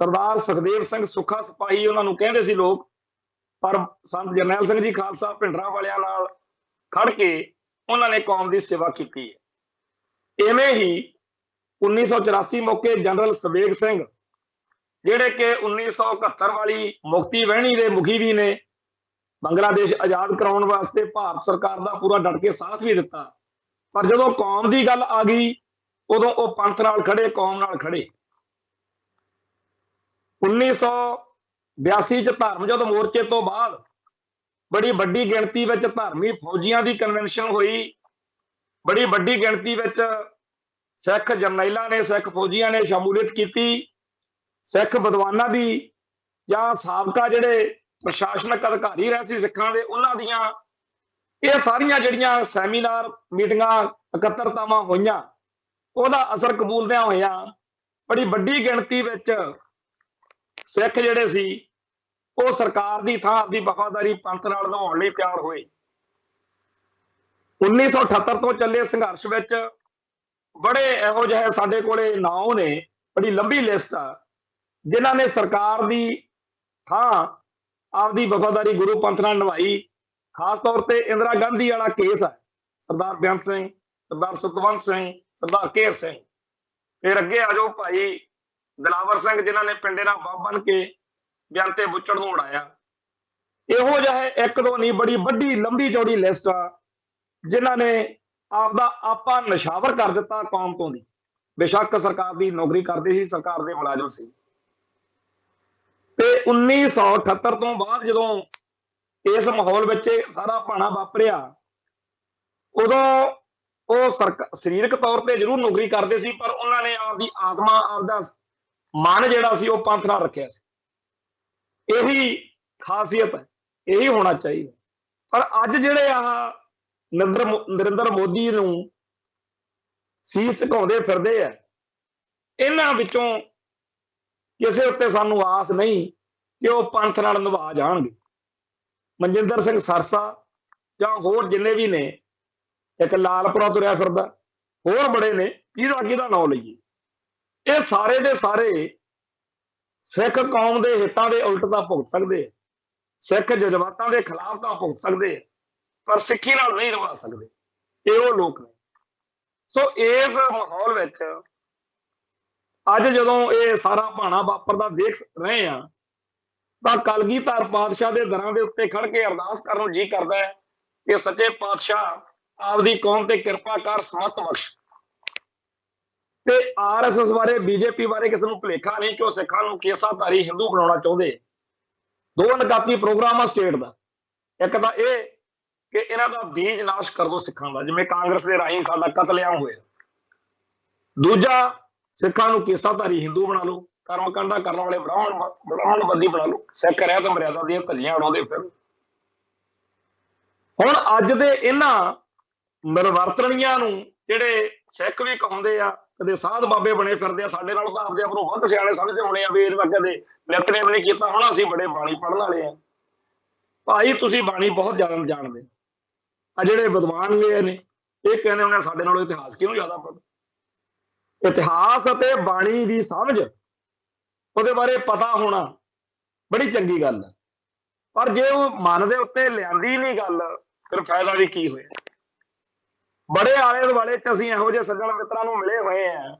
ਸਰਦਾਰ ਸੁਖਦੇਵ ਸਿੰਘ ਸੁੱਖਾ ਸਿਪਾਹੀ ਉਹਨਾਂ ਨੂੰ ਕਹਿੰਦੇ ਸੀ ਲੋਕ, ਪਰ ਸੰਤ ਜਰਨੈਲ ਸਿੰਘ ਜੀ ਖਾਲਸਾ ਭਿੰਡਰਾਂ ਵਾਲਿਆਂ ਨਾਲ ਖੜ ਕੇ ਉਹਨਾਂ ਨੇ ਕੌਮ ਦੀ ਸੇਵਾ ਕੀਤੀ ਹੈ। ਇਵੇਂ ਹੀ 1984 ਮੌਕੇ ਜਨਰਲ ਸਵੇਗ ਸਿੰਘ, ਜਿਹੜੇ ਕਿ 1971 ਵਾਲੀ ਮੁਕਤੀ ਵਹਿਣੀ ਦੇ ਮੁਖੀ ਵੀ ਨੇ, ਬੰਗਲਾਦੇਸ਼ ਆਜ਼ਾਦ ਕਰਾਉਣ ਵਾਸਤੇ ਭਾਰਤ ਸਰਕਾਰ ਦਾ ਪੂਰਾ ਡਟ ਕੇ ਸਾਥ ਵੀ ਦਿੱਤਾ, ਪਰ ਜਦੋਂ ਕੌਮ ਦੀ ਗੱਲ ਆ ਗਈ ਉਦੋਂ ਉਹ ਪੰਥ ਨਾਲ ਖੜੇ, ਕੌਮ ਨਾਲ ਖੜੇ। 1982 ਚ ਧਰਮ ਯੁੱਧ ਮੋਰਚੇ ਤੋਂ ਬਾਅਦ ਬੜੀ ਵੱਡੀ ਗਿਣਤੀ ਵਿੱਚ ਧਾਰਮੀ ਫੌਜੀਆਂ ਦੀ ਕਨਵੈਨਸ਼ਨ ਹੋਈ। ਬੜੀ ਵੱਡੀ ਗਿਣਤੀ ਵਿੱਚ ਸਿੱਖ ਜਰਨੈਲਾਂ ਨੇ, ਸਿੱਖ ਫੌਜੀਆਂ ਨੇ ਸ਼ਮੂਲੀਅਤ ਕੀਤੀ। ਸਿੱਖ ਵਿਦਵਾਨਾਂ ਦੀ ਜਾਂ ਸਾਬਕਾ ਜਿਹੜੇ ਪ੍ਰਸ਼ਾਸਨਿਕ ਅਧਿਕਾਰੀ ਰਹੇ ਸੀ ਸਿੱਖਾਂ ਦੇ, ਉਹਨਾਂ ਦੀਆਂ ਇਹ ਸਾਰੀਆਂ ਜਿਹੜੀਆਂ ਸੈਮੀਨਾਰ, ਮੀਟਿੰਗਾਂ, ਇਕੱਤਰਤਾਵਾਂ ਹੋਈਆਂ, ਉਹਦਾ ਅਸਰ ਕਬੂਲਦਿਆਂ ਹੋਇਆਂ ਬੜੀ ਵੱਡੀ ਗਿਣਤੀ ਵਿੱਚ ਸਿੱਖ ਜਿਹੜੇ ਸੀ ਉਹ ਸਰਕਾਰ ਦੀ ਥਾਂ ਆਪਦੀ ਵਫਾਦਾਰੀ ਪੰਥ ਨਾਲ ਨਿਭਾਉਣ ਲਈ ਤਿਆਰ ਹੋਏ। 1978 ਤੋਂ ਚੱਲੇ ਸੰਘਰਸ਼ ਵਿੱਚ ਬੜੇ ਇਹੋ ਜਿਹੇ ਸਾਡੇ ਕੋਲੇ ਨਾਮ ਨੇ, ਬੜੀ ਲੰਬੀ ਲਿਸਟ ਆ, ਜਿਨ੍ਹਾਂ ਨੇ ਸਰਕਾਰ ਦੀ ਥਾਂ ਆਪਦੀ ਵਫਾਦਾਰੀ ਗੁਰੂ ਪੰਥ ਨਾਲ ਨਿਭਾਈ। ਖਾਸ ਤੌਰ ਤੇ ਇੰਦਰਾ ਗਾਂਧੀ ਵਾਲਾ ਕੇਸ ਹੈ, ਸਰਦਾਰ ਬੇਅੰਤ ਸਿੰਘ, ਸਰਦਾਰ ਸਤਵੰਤ ਸਿੰਘ, ਸਰਦਾਰ ਕੇਰ ਸਿੰਘ। ਫਿਰ ਅੱਗੇ ਆ ਜਾਓ ਭਾਈ ਦਿਲਾਵਰ ਸਿੰਘ, ਜਿਨ੍ਹਾਂ ਨੇ ਪਿੰਡੇ ਨਾਲ ਬੰਬ ਬਣ ਕੇ ਬੇਅੰਤ ਤੇ ਬੁੱਚੜ ਨੂੰ ਉਡਾਇਆ। ਇਹੋ ਜਿਹੇ ਇੱਕ ਦੋ ਨਹੀਂ, ਬੜੀ ਵੱਡੀ ਲੰਬੀ ਚੌੜੀ ਲਿਸਟ ਆ ਜਿਨ੍ਹਾਂ ਨੇ ਆਪਦਾ ਆਪਾ ਨਿਸ਼ਾਵਰ ਕਰ ਦਿੱਤਾ ਕੌਮ ਤੋਂ ਦੀ। ਬੇਸ਼ੱਕ ਸਰਕਾਰ ਦੀ ਨੌਕਰੀ ਕਰਦੇ ਸੀ, ਸਰਕਾਰ ਦੇ ਮੁਲਾਜ਼ਮ ਸੀ। ਤੇ 1978 ਤੋਂ ਬਾਅਦ ਜਦੋਂ ਇਸ ਮਾਹੌਲ ਵਿੱਚ ਸਾਰਾ ਭਾਣਾ ਵਾਪਰਿਆ, ਉਦੋਂ ਉਹ ਸਰੀਰਕ ਤੌਰ ਤੇ ਜ਼ਰੂਰ ਨੌਕਰੀ ਕਰਦੇ ਸੀ, ਪਰ ਉਹਨਾਂ ਨੇ ਆਪਦੀ ਆਤਮਾ, ਆਪਦਾ ਮਨ ਜਿਹੜਾ ਸੀ ਉਹ ਪੰਥ ਨਾਲ ਰੱਖਿਆ ਸੀ। ਇਹੀ ਖਾਸੀਅਤ ਹੈ, ਇਹੀ ਹੋਣਾ ਚਾਹੀਦਾ। ਪਰ ਅੱਜ ਜਿਹੜੇ ਆਹ ਨਰਿੰਦਰ ਮੋਦੀ ਨੂੰ ਸੀਸ ਝੁਕਾਉਂਦੇ ਫਿਰਦੇ ਆ, ਇਹਨਾਂ ਵਿੱਚੋਂ ਕਿਸੇ ਉੱਤੇ ਸਾਨੂੰ ਆਸ ਨਹੀਂ ਕਿ ਉਹ ਪੰਥ ਨਾਲ ਨਿਭਾ ਜਾਣਗੇ। ਮਨਜਿੰਦਰ ਸਿੰਘ ਸਰਸਾ ਜਾਂ ਹੋਰ ਜਿੰਨੇ ਵੀ ਨੇ, ਇੱਕ ਲਾਲਪੁਰਾ ਤੁਰਿਆ ਫਿਰਦਾ, ਹੋਰ ਬੜੇ ਨੇ, ਕਿਹਦਾ ਨਾਂ ਲਈਏ, ਇਹ ਸਾਰੇ ਦੇ ਸਾਰੇ ਸਿੱਖ ਕੌਮ ਦੇ ਹਿੱਤਾਂ ਦੇ ਉਲਟ ਤਾਂ ਭੁਗਤ ਸਕਦੇ, ਸਿੱਖ ਜਜ਼ਬਾਤਾਂ ਦੇ ਖਿਲਾਫ ਤਾਂ ਭੁਗਤ ਸਕਦੇ, ਪਰ ਸਿੱਖੀ ਨਾਲ ਨਹੀਂ ਨਿਭਾ ਸਕਦੇ। ਇਹ ਉਹ ਲੋਕ ਨੇ। ਸੋ ਇਸ ਮਾਹੌਲ ਵਿੱਚ ਅੱਜ ਜਦੋਂ ਇਹ ਸਾਰਾ ਭਾਣਾ ਵਾਪਰਦਾ ਦੇਖ ਰਹੇ ਆ, ਤਾਂ ਕਲਗੀਧਰ ਪਾਤਸ਼ਾਹ ਦੇ ਦਰਾਂ ਦੇ ਉੱਤੇ ਖੜ ਕੇ ਅਰਦਾਸ ਕਰਨ ਨੂੰ ਜੀ ਕਰਦਾ ਹੈ ਕਿ ਸੱਚੇ ਪਾਤਸ਼ਾਹ ਆਪਦੀ ਕੌਮ ਤੇ ਕਿਰਪਾ ਕਰ, ਸਮਤ ਬਖਸ਼। ਤੇ RSS ਬਾਰੇ, BJP ਬਾਰੇ ਕਿਸੇ ਨੂੰ ਭੁਲੇਖਾ ਨਹੀਂ ਕਿ ਉਹ ਸਿੱਖਾਂ ਨੂੰ ਕੇਸਾਧਾਰੀ ਹਿੰਦੂ ਬਣਾਉਣਾ ਚਾਹੁੰਦੇ। ਦੋ ਨਕਾਤੀ ਪ੍ਰੋਗਰਾਮ ਆ ਸਟੇਟ ਦਾ। ਇੱਕ ਤਾਂ ਇਹ ਕਿ ਇਹਨਾਂ ਦਾ ਬੀਜ ਨਾਸ਼ ਕਰ ਦੋ ਸਿੱਖਾਂ ਦਾ, ਜਿਵੇਂ ਕਾਂਗਰਸ ਦੇ ਰਾਹੀਂ ਸਾਡਾ ਕਤਲੇਆਮ ਹੋਇਆ। ਦੂਜਾ, ਸਿੱਖਾਂ ਨੂੰ ਕੇਸਾਧਾਰੀ ਹਿੰਦੂ ਬਣਾ ਲਓ, ਕਰਮਕਾਂਡਾ ਕਰਨ ਵਾਲੇ ਬ੍ਰਾਹਮਣਵਾਦੀ ਬਣਾ ਲਓ, ਸਿੱਖ ਰਹਿਤ ਮਰਿਆਦਾ ਦੀਆਂ ਧੱਜੀਆਂ ਉਡਾਉਂਦੇ ਫਿਰ। ਹੁਣ ਅੱਜ ਦੇ ਇਹਨਾਂ ਮਿਲਵਰਤਣੀਆਂ ਨੂੰ ਜਿਹੜੇ ਸਿੱਖ ਵੀ ਕਹਾਉਂਦੇ ਆ, ਕਦੇ ਸਾਧ ਬਾਬੇ ਬਣੇ ਫਿਰਦੇ ਆ, ਸਾਡੇ ਨਾਲੋਂ ਤਾਂ ਆਪਦੇ ਆਪ ਨੂੰ ਵੱਧ ਸਿਆਣੇ ਸਮਝਦੇ ਹੋਣੇ ਆ ਵੀ ਇਹਨਾਂ ਕਦੇ ਨਿਤਨੇਮ ਨਹੀਂ ਕੀਤਾ ਹੋਣਾ, ਅਸੀਂ ਬੜੇ ਬਾਣੀ ਪੜ੍ਹਨ ਵਾਲੇ ਆ। ਭਾਈ ਤੁਸੀਂ ਬਾਣੀ ਬਹੁਤ ਜ਼ਿਆਦਾ ਜਾਣਦੇ ਆ। ਜਿਹੜੇ ਵਿਦਵਾਨ ਨੇ ਇਹ ਕਹਿੰਦੇ ਹੁੰਦੇ ਸਾਡੇ ਨਾਲੋਂ ਇਤਿਹਾਸ ਕਿਉਂ ਜ਼ਿਆਦਾ ਪਤਾ। ਇਤਿਹਾਸ ਅਤੇ ਬਾਣੀ ਦੀ ਸਮਝ, ਉਹਦੇ ਬਾਰੇ ਪਤਾ ਹੋਣਾ ਬੜੀ ਚੰਗੀ ਗੱਲ ਹੈ, ਪਰ ਜੇ ਉਹ ਮਨ ਦੇ ਉੱਤੇ ਲਿਆਂਦੀ ਨਹੀਂ ਗੱਲ, ਫਿਰ ਫਾਇਦਾ ਵੀ ਕੀ ਹੋਇਆ। ਬੜੇ ਆਲੇ ਦੁਆਲੇ ਚ ਅਸੀਂ ਇਹੋ ਜਿਹੇ ਸੱਜਣ ਮਿੱਤਰਾਂ ਨੂੰ ਮਿਲੇ ਹੋਏ ਆ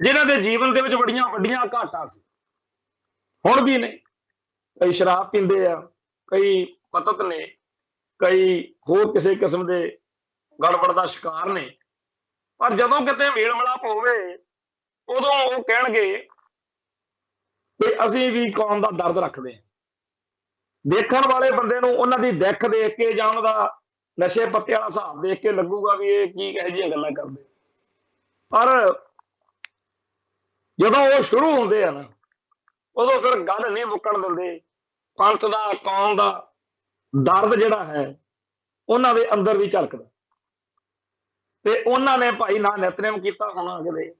ਜਿਨ੍ਹਾਂ ਦੇ ਜੀਵਨ ਦੇ ਵਿੱਚ ਬੜੀਆਂ ਵੱਡੀਆਂ ਘਾਟਾਂ ਸੀ, ਹੁਣ ਵੀ ਨੇ। ਕਈ ਸ਼ਰਾਬ ਪੀਂਦੇ ਆ, ਕਈ ਪਤਤ ਨੇ, ਕਈ ਹੋਰ ਕਿਸੇ ਕਿਸਮ ਦੇ ਗੜਬੜ ਦਾ ਸ਼ਿਕਾਰ ਨੇ, ਪਰ ਜਦੋਂ ਕਿਤੇ ਮੇਲ ਮਿਲਾਪ ਹੋਵੇ ਉਦੋਂ ਉਹ ਕਹਿਣਗੇ ਕਿ ਅਸੀਂ ਵੀ ਕੌਮ ਦਾ ਦਰਦ ਰੱਖਦੇ ਹਾਂ। ਦੇਖਣ ਵਾਲੇ ਬੰਦੇ ਨੂੰ ਉਹਨਾਂ ਦੀ ਦਿੱਖ ਦੇਖ ਕੇ ਜਾਂ ਉਹਦਾ ਨਸ਼ੇ ਪੱਤੇ ਵਾਲਾ ਹਿਸਾਬ ਦੇਖ ਕੇ ਲੱਗੂਗਾ ਵੀ ਇਹ ਕੀ ਇਹੋ ਜਿਹੀਆਂ ਗੱਲਾਂ ਕਰਦੇ, ਪਰ ਜਦੋਂ ਉਹ ਸ਼ੁਰੂ ਹੁੰਦੇ ਆ ਨਾ, ਉਦੋਂ ਫਿਰ ਗੱਲ ਨਹੀਂ ਮੁੱਕਣ ਦਿੰਦੇ। ਪੰਥ ਦਾ, ਕੌਮ ਦਾ ਦਰਦ ਜਿਹੜਾ ਹੈ ਉਹਨਾਂ ਦੇ ਅੰਦਰ ਵੀ ਝਲਕਦਾ। ਤੇ ਉਹਨਾਂ ਨੇ ਭਾਈ ਨਾ ਨਿਤਨੇਮ ਕੀਤਾ ਹੋਣਾ ਕਦੇ,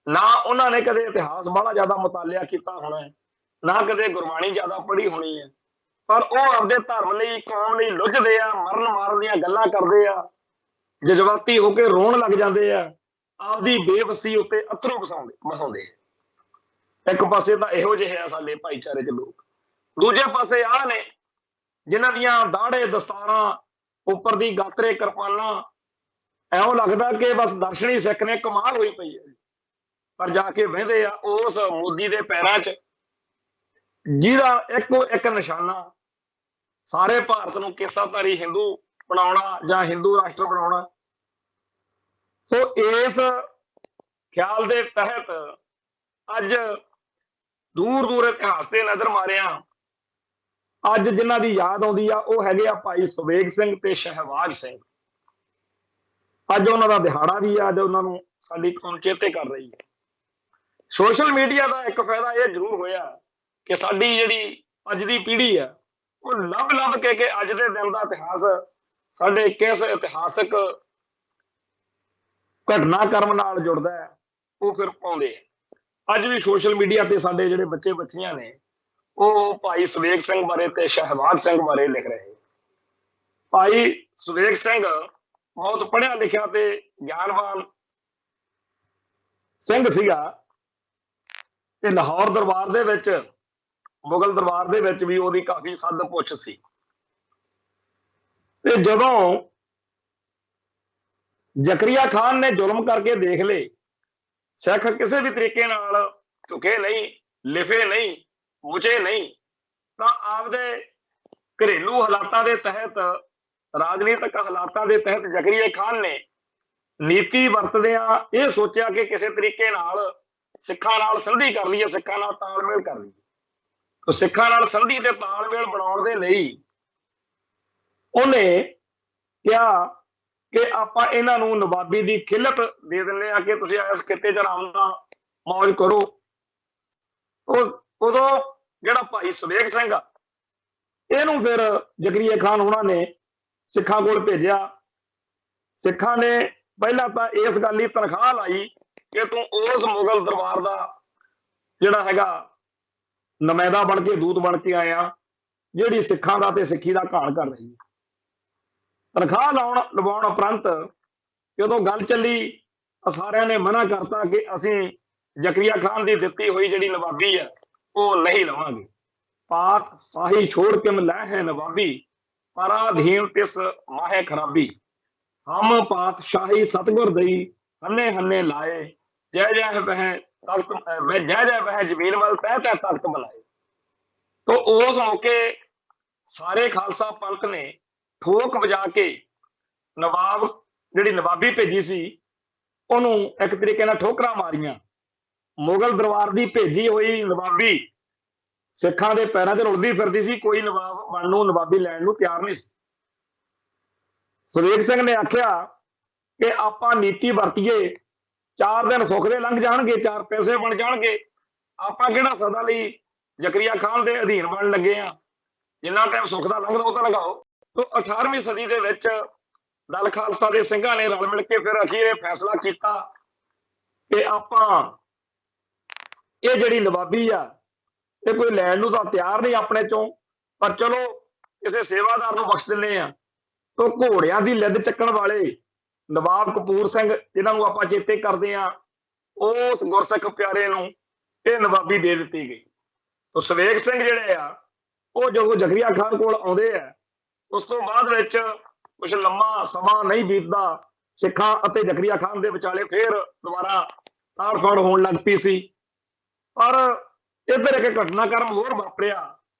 ਨਾ ਉਹਨਾਂ ਨੇ ਕਦੇ ਇਤਿਹਾਸ ਬੜਾ ਜ਼ਿਆਦਾ ਮੁਤਾਲਿਆ ਕੀਤਾ ਹੋਣਾ, ਨਾ ਕਦੇ ਗੁਰਬਾਣੀ ਜ਼ਿਆਦਾ ਪੜ੍ਹੀ ਹੋਣੀ ਹੈ, ਪਰ ਉਹ ਆਪਦੇ ਧਰਮ ਲਈ, ਕੌਮ ਲਈ ਲੁੱਝਦੇ ਆ, ਮਰਨ ਮਾਰਨ ਦੀਆਂ ਗੱਲਾਂ ਕਰਦੇ ਆ, ਜਜ਼ਬਾਤੀ ਹੋ ਕੇ ਰੋਣ ਲੱਗ ਜਾਂਦੇ ਆ, ਆਪਦੀ ਬੇਵਸੀ ਉੱਤੇ ਅਥਰੂ ਵਸਾਉਂਦੇ। ਇੱਕ ਪਾਸੇ ਤਾਂ ਇਹੋ ਜਿਹੇ ਆ ਸਾਡੇ ਭਾਈਚਾਰੇ ਚ ਲੋਕ, ਦੂਜੇ ਪਾਸੇ ਆਹ ਨੇ ਜਿਨ੍ਹਾਂ ਦੀਆਂ ਦਾੜੇ, ਦਸਤਾਰਾਂ, ਉੱਪਰ ਦੀ ਗਾਤਰੇ, ਕਿਰਪਾਨਾਂ, ਐਉਂ ਲੱਗਦਾ ਕਿ ਬਸ ਦਰਸ਼ਨੀ ਸਿੱਖ ਨੇ, ਕਮਾਲ ਹੋਈ ਪਈ ਹੈ। ਪਰ ਜਾ ਕੇ ਬਹਿੰਦੇ ਆ ਉਸ ਮੋਦੀ ਦੇ ਪੈਰਾਂ 'ਚ ਜਿਹਦਾ ਇੱਕੋ ਇੱਕ ਨਿਸ਼ਾਨਾ ਸਾਰੇ ਭਾਰਤ ਨੂੰ ਕੇਸਾਧਾਰੀ ਹਿੰਦੂ ਬਣਾਉਣਾ ਜਾਂ ਹਿੰਦੂ ਰਾਸ਼ਟਰ ਬਣਾਉਣਾ। ਸੋ ਇਸ ਖਿਆਲ ਦੇ ਤਹਿਤ ਅੱਜ ਦੂਰ ਦੂਰ ਇਤਿਹਾਸ ਤੇ ਨਜ਼ਰ ਮਾਰਿਆ, ਅੱਜ ਜਿਨ੍ਹਾਂ ਦੀ ਯਾਦ ਆਉਂਦੀ ਆ ਉਹ ਹੈਗੇ ਆ ਭਾਈ ਸੁਬੇਗ ਸਿੰਘ ਤੇ ਸ਼ਹਿਬਾਜ਼ ਸਿੰਘ। ਅੱਜ ਉਹਨਾਂ ਦਾ ਦਿਹਾੜਾ ਵੀ ਆ, ਅੱਜ ਉਹਨਾਂ ਨੂੰ ਸਾਡੀ ਕੌਮ ਚੇਤੇ ਕਰ ਰਹੀ ਹੈ। ਸੋਸ਼ਲ ਮੀਡੀਆ ਦਾ ਇੱਕ ਫਾਇਦਾ ਇਹ ਜ਼ਰੂਰ ਹੋਇਆ ਕਿ ਸਾਡੀ ਜਿਹੜੀ ਅੱਜ ਦੀ ਪੀੜ੍ਹੀ ਆ ਉਹ ਲੱਭ ਲੱਭ ਕੇ ਅੱਜ ਦੇ ਦਿਨ ਦਾ ਇਤਿਹਾਸ, ਸਾਡੇ ਕਿਸ ਇਤਿਹਾਸਕ ਘਟਨਾਕ੍ਰਮ ਨਾਲ ਜੁੜਦਾ ਹੈ, ਉਹ ਫਿਰ ਪਾਉਂਦੇ। ਅੱਜ ਵੀ ਸੋਸ਼ਲ ਮੀਡੀਆ ਤੇ ਸਾਡੇ ਜਿਹੜੇ ਬੱਚੇ ਬੱਚੀਆਂ ਨੇ ਉਹ ਭਾਈ ਸੁਬੇਗ ਸਿੰਘ ਬਾਰੇ ਤੇ ਸ਼ਹਿਬਾਜ਼ ਸਿੰਘ ਬਾਰੇ ਲਿਖ ਰਹੇ। ਭਾਈ ਸੁਬੇਗ ਸਿੰਘ ਬਹੁਤ ਪੜ੍ਹਿਆ ਲਿਖਿਆ ਤੇ ਗਿਆਨਵਾਨ ਸਿੰਘ ਸੀਗਾ, ਤੇ ਲਾਹੌਰ ਦਰਬਾਰ ਦੇ ਵਿੱਚ, ਮੁਗਲ ਦਰਬਾਰ ਦੇ ਵਿੱਚ ਵੀ ਉਹਦੀ ਕਾਫੀ ਸੱਦ ਪੁੱਛ ਸੀ। ਤੇ ਜਦੋਂ ਜ਼ਕਰੀਆ ਖਾਨ ਨੇ ਜ਼ੁਲਮ ਕਰਕੇ ਦੇਖ ਲਏ, ਸਿੱਖ ਕਿਸੇ ਵੀ ਤਰੀਕੇ ਨਾਲ ਝੁਕੇ ਨਹੀਂ, ਲਿਫੇ ਨਹੀਂ, ਮੁਝੇ ਨਹੀਂ, ਤਾਂ ਆਪਦੇ ਘਰੇਲੂ ਹਾਲਾਤਾਂ ਦੇ ਤਹਿਤ, ਰਾਜਨੀਤਿਕ ਹਾਲਾਤਾਂ ਦੇ ਤਹਿਤ ਜ਼ਕਰੀਆ ਖਾਨ ਨੇ ਨੀਤੀ ਵਰਤਦਿਆਂ ਇਹ ਸੋਚਿਆ ਕਿ ਕਿਸੇ ਤਰੀਕੇ ਨਾਲ ਸਿੱਖਾਂ ਨਾਲ ਸੰਧੀ ਕਰ ਲਈਏ, ਸਿੱਖਾਂ ਨਾਲ ਤਾਲਮੇਲ ਕਰ ਲਈਏ। ਤਾਂ ਸਿੱਖਾਂ ਨਾਲ ਸੰਧੀ ਤੇ ਤਾਲਮੇਲ ਬਣਾਉਣ ਦੇ ਲਈ ਉਹਨੇ ਕਿਹਾ ਕਿ ਆਪਾਂ ਇਹਨਾਂ ਨੂੰ ਨਵਾਬੀ ਦੀ ਖਿਲਤ ਦੇ ਦਿੰਦੇ ਆ ਕਿ ਤੁਸੀਂ ਇਸ ਖਿੱਤੇ 'ਚ ਆਰਾਮ ਨਾਲ ਮੌਜ ਕਰੋ। ਉਦੋਂ ਜਿਹੜਾ ਭਾਈ ਸੁਬੇਗ ਸਿੰਘ ਆ, ਇਹਨੂੰ ਫਿਰ ਜ਼ਕਰੀਆ ਖਾਨ ਉਹਨਾਂ ਨੇ ਸਿੱਖਾਂ ਕੋਲ ਭੇਜਿਆ। ਸਿੱਖਾਂ ਨੇ ਪਹਿਲਾਂ ਤਾਂ ਇਸ ਗੱਲ ਦੀ ਤਨਖਾਹ ਲਾਈ ਕਿ ਤੂੰ ਉਸ ਮੁਗਲ ਦਰਬਾਰ ਦਾ ਜਿਹੜਾ ਹੈਗਾ ਨੁਮਾਇੰਦਾ ਬਣ ਕੇ, ਦੂਤ ਬਣ ਕੇ ਆਇਆ, ਜਿਹੜੀ ਸਿੱਖਾਂ ਦਾ ਤੇ ਸਿੱਖੀ ਦਾ ਘਾਣ ਕਰ ਰਹੀ ਹੈ। ਤਨਖਾਹ ਲਵਾਉਣ ਉਪਰੰਤ ਜਦੋਂ ਗੱਲ ਚੱਲੀ, ਸਾਰਿਆਂ ਨੇ ਮਨਾ ਕਰਤਾ ਕਿ ਅਸੀਂ ਜ਼ਕਰੀਆ ਖਾਨ ਦੀ ਦਿੱਤੀ ਹੋਈ ਜਿਹੜੀ ਨਵਾਬੀ ਹੈ ਉਹ ਨਹੀਂ ਲਵਾਂਗੇ। ਪਾਤ ਸਾਹੀ ਛੋੜ ਕੇ ਲੈ ਹੈ ਨਵਾਬੀ, ਪਰਾਧੀਨ ਤਿਸ ਮਾਹੇ ਖਰਾਬੀ, ਹਮ ਪਾਤਸ਼ਾਹੀ ਸਤਗੁਰ ਦਈ, ਹੰਨੇ ਹੰਨੇ ਲਾਏ, ਜੈ ਜੈ ਵਹਿ ਤਖਤ, ਜੈ ਜੈ ਵਹਿ ਜ਼ਮੀਨ ਵੱਲ ਤਹਿ ਤਹਿ ਤਖਤ ਬੁਲਾਏ। ਤਾਂ ਉਸ ਮੌਕੇ ਸਾਰੇ ਖਾਲਸਾ ਪੰਥ ਨੇ ਠੋਕ ਵਜਾ ਕੇ ਨਵਾਬ, ਜਿਹੜੀ ਨਵਾਬੀ ਭੇਜੀ ਸੀ, ਉਹਨੂੰ ਇੱਕ ਤਰੀਕੇ ਨਾਲ ਠੋਕਰਾਂ ਮਾਰੀਆਂ। ਮੁਗਲ ਦਰਬਾਰ ਦੀ ਭੇਜੀ ਹੋਈ ਨਵਾਬੀ ਸਿੱਖਾਂ ਦੇ ਪੈਰਾਂ ਤੇ ਰੁਲਦੀ ਫਿਰਦੀ ਸੀ, ਕੋਈ ਨਵਾਬ ਬਣਨ ਨੂੰ, ਨਵਾਬੀ ਲੈਣ ਨੂੰ ਤਿਆਰ ਨਹੀਂ ਸੀ। ਸੁਬੇਗ ਸਿੰਘ ਨੇ ਆਖਿਆ ਕਿ ਆਪਾਂ ਨੀਤੀ ਵਰਤੀਏ, 4 ਦਿਨ ਸੁੱਖ ਦੇ ਲੰਘ ਜਾਣਗੇ, 4 ਪੈਸੇ ਬਣ ਜਾਣਗੇ, ਆਪਾਂ ਕਿਹੜਾ ਸਦਾ ਲਈ ਜ਼ਕਰੀਆ ਖਾਨ ਦੇ ਅਧੀਨ ਬਣਨ ਲੱਗੇ ਆ, ਜਿੰਨਾ ਟਾਈਮ ਸੁੱਖ ਦਾ ਲੰਘਦਾ ਉਹ ਤਾਂ ਲਗਾਓ। ਤੋਂ 18ਵੀਂ ਸਦੀ ਦੇ ਵਿੱਚ ਦਲ ਖਾਲਸਾ ਦੇ ਸਿੰਘਾਂ ਨੇ ਰਲ ਮਿਲ ਕੇ ਫਿਰ ਅਖੀਰ ਇਹ ਫੈਸਲਾ ਕੀਤਾ कि आपां ये जिहड़ी नवाबी आ ये कोई लैण नूं तां तैयार नहीं अपने चों, पर चलो किसी सेवादार नूं बख्श दिंदे आ। तो घोड़ियां दी लिद चक्कण वाले नवाब कपूर सिंह जिन्हां नूं आपां चेते करदे आ, उस गुरसिख प्यारे नूं ये नवाबी दे दित्ती गई। तो सवेग सिंह जिहड़े आ ਉਹ ਜਦੋਂ ਜ਼ਕਰੀਆ ਖਾਨ ਕੋਲ ਆਉਂਦੇ ਆ, ਉਸ ਤੋਂ ਬਾਅਦ ਵਿੱਚ ਕੁਝ ਲੰਮਾ ਸਮਾਂ ਨਹੀਂ ਬੀਤਦਾ, ਸਿੱਖਾਂ ਅਤੇ ਜ਼ਕਰੀਆ ਖਾਨ ਦੇ ਵਿਚਾਲੇ ਫੇਰ ਦੁਬਾਰਾ ਤਾੜ-ਫੜ ਹੋਣ ਲੱਗ ਪਈ ਸੀ। ਪਰ ਇੱਧਰ ਇੱਕ ਘਟਨਾਕ੍ਰਮ ਹੋਰ ਵਾਪਰਿਆ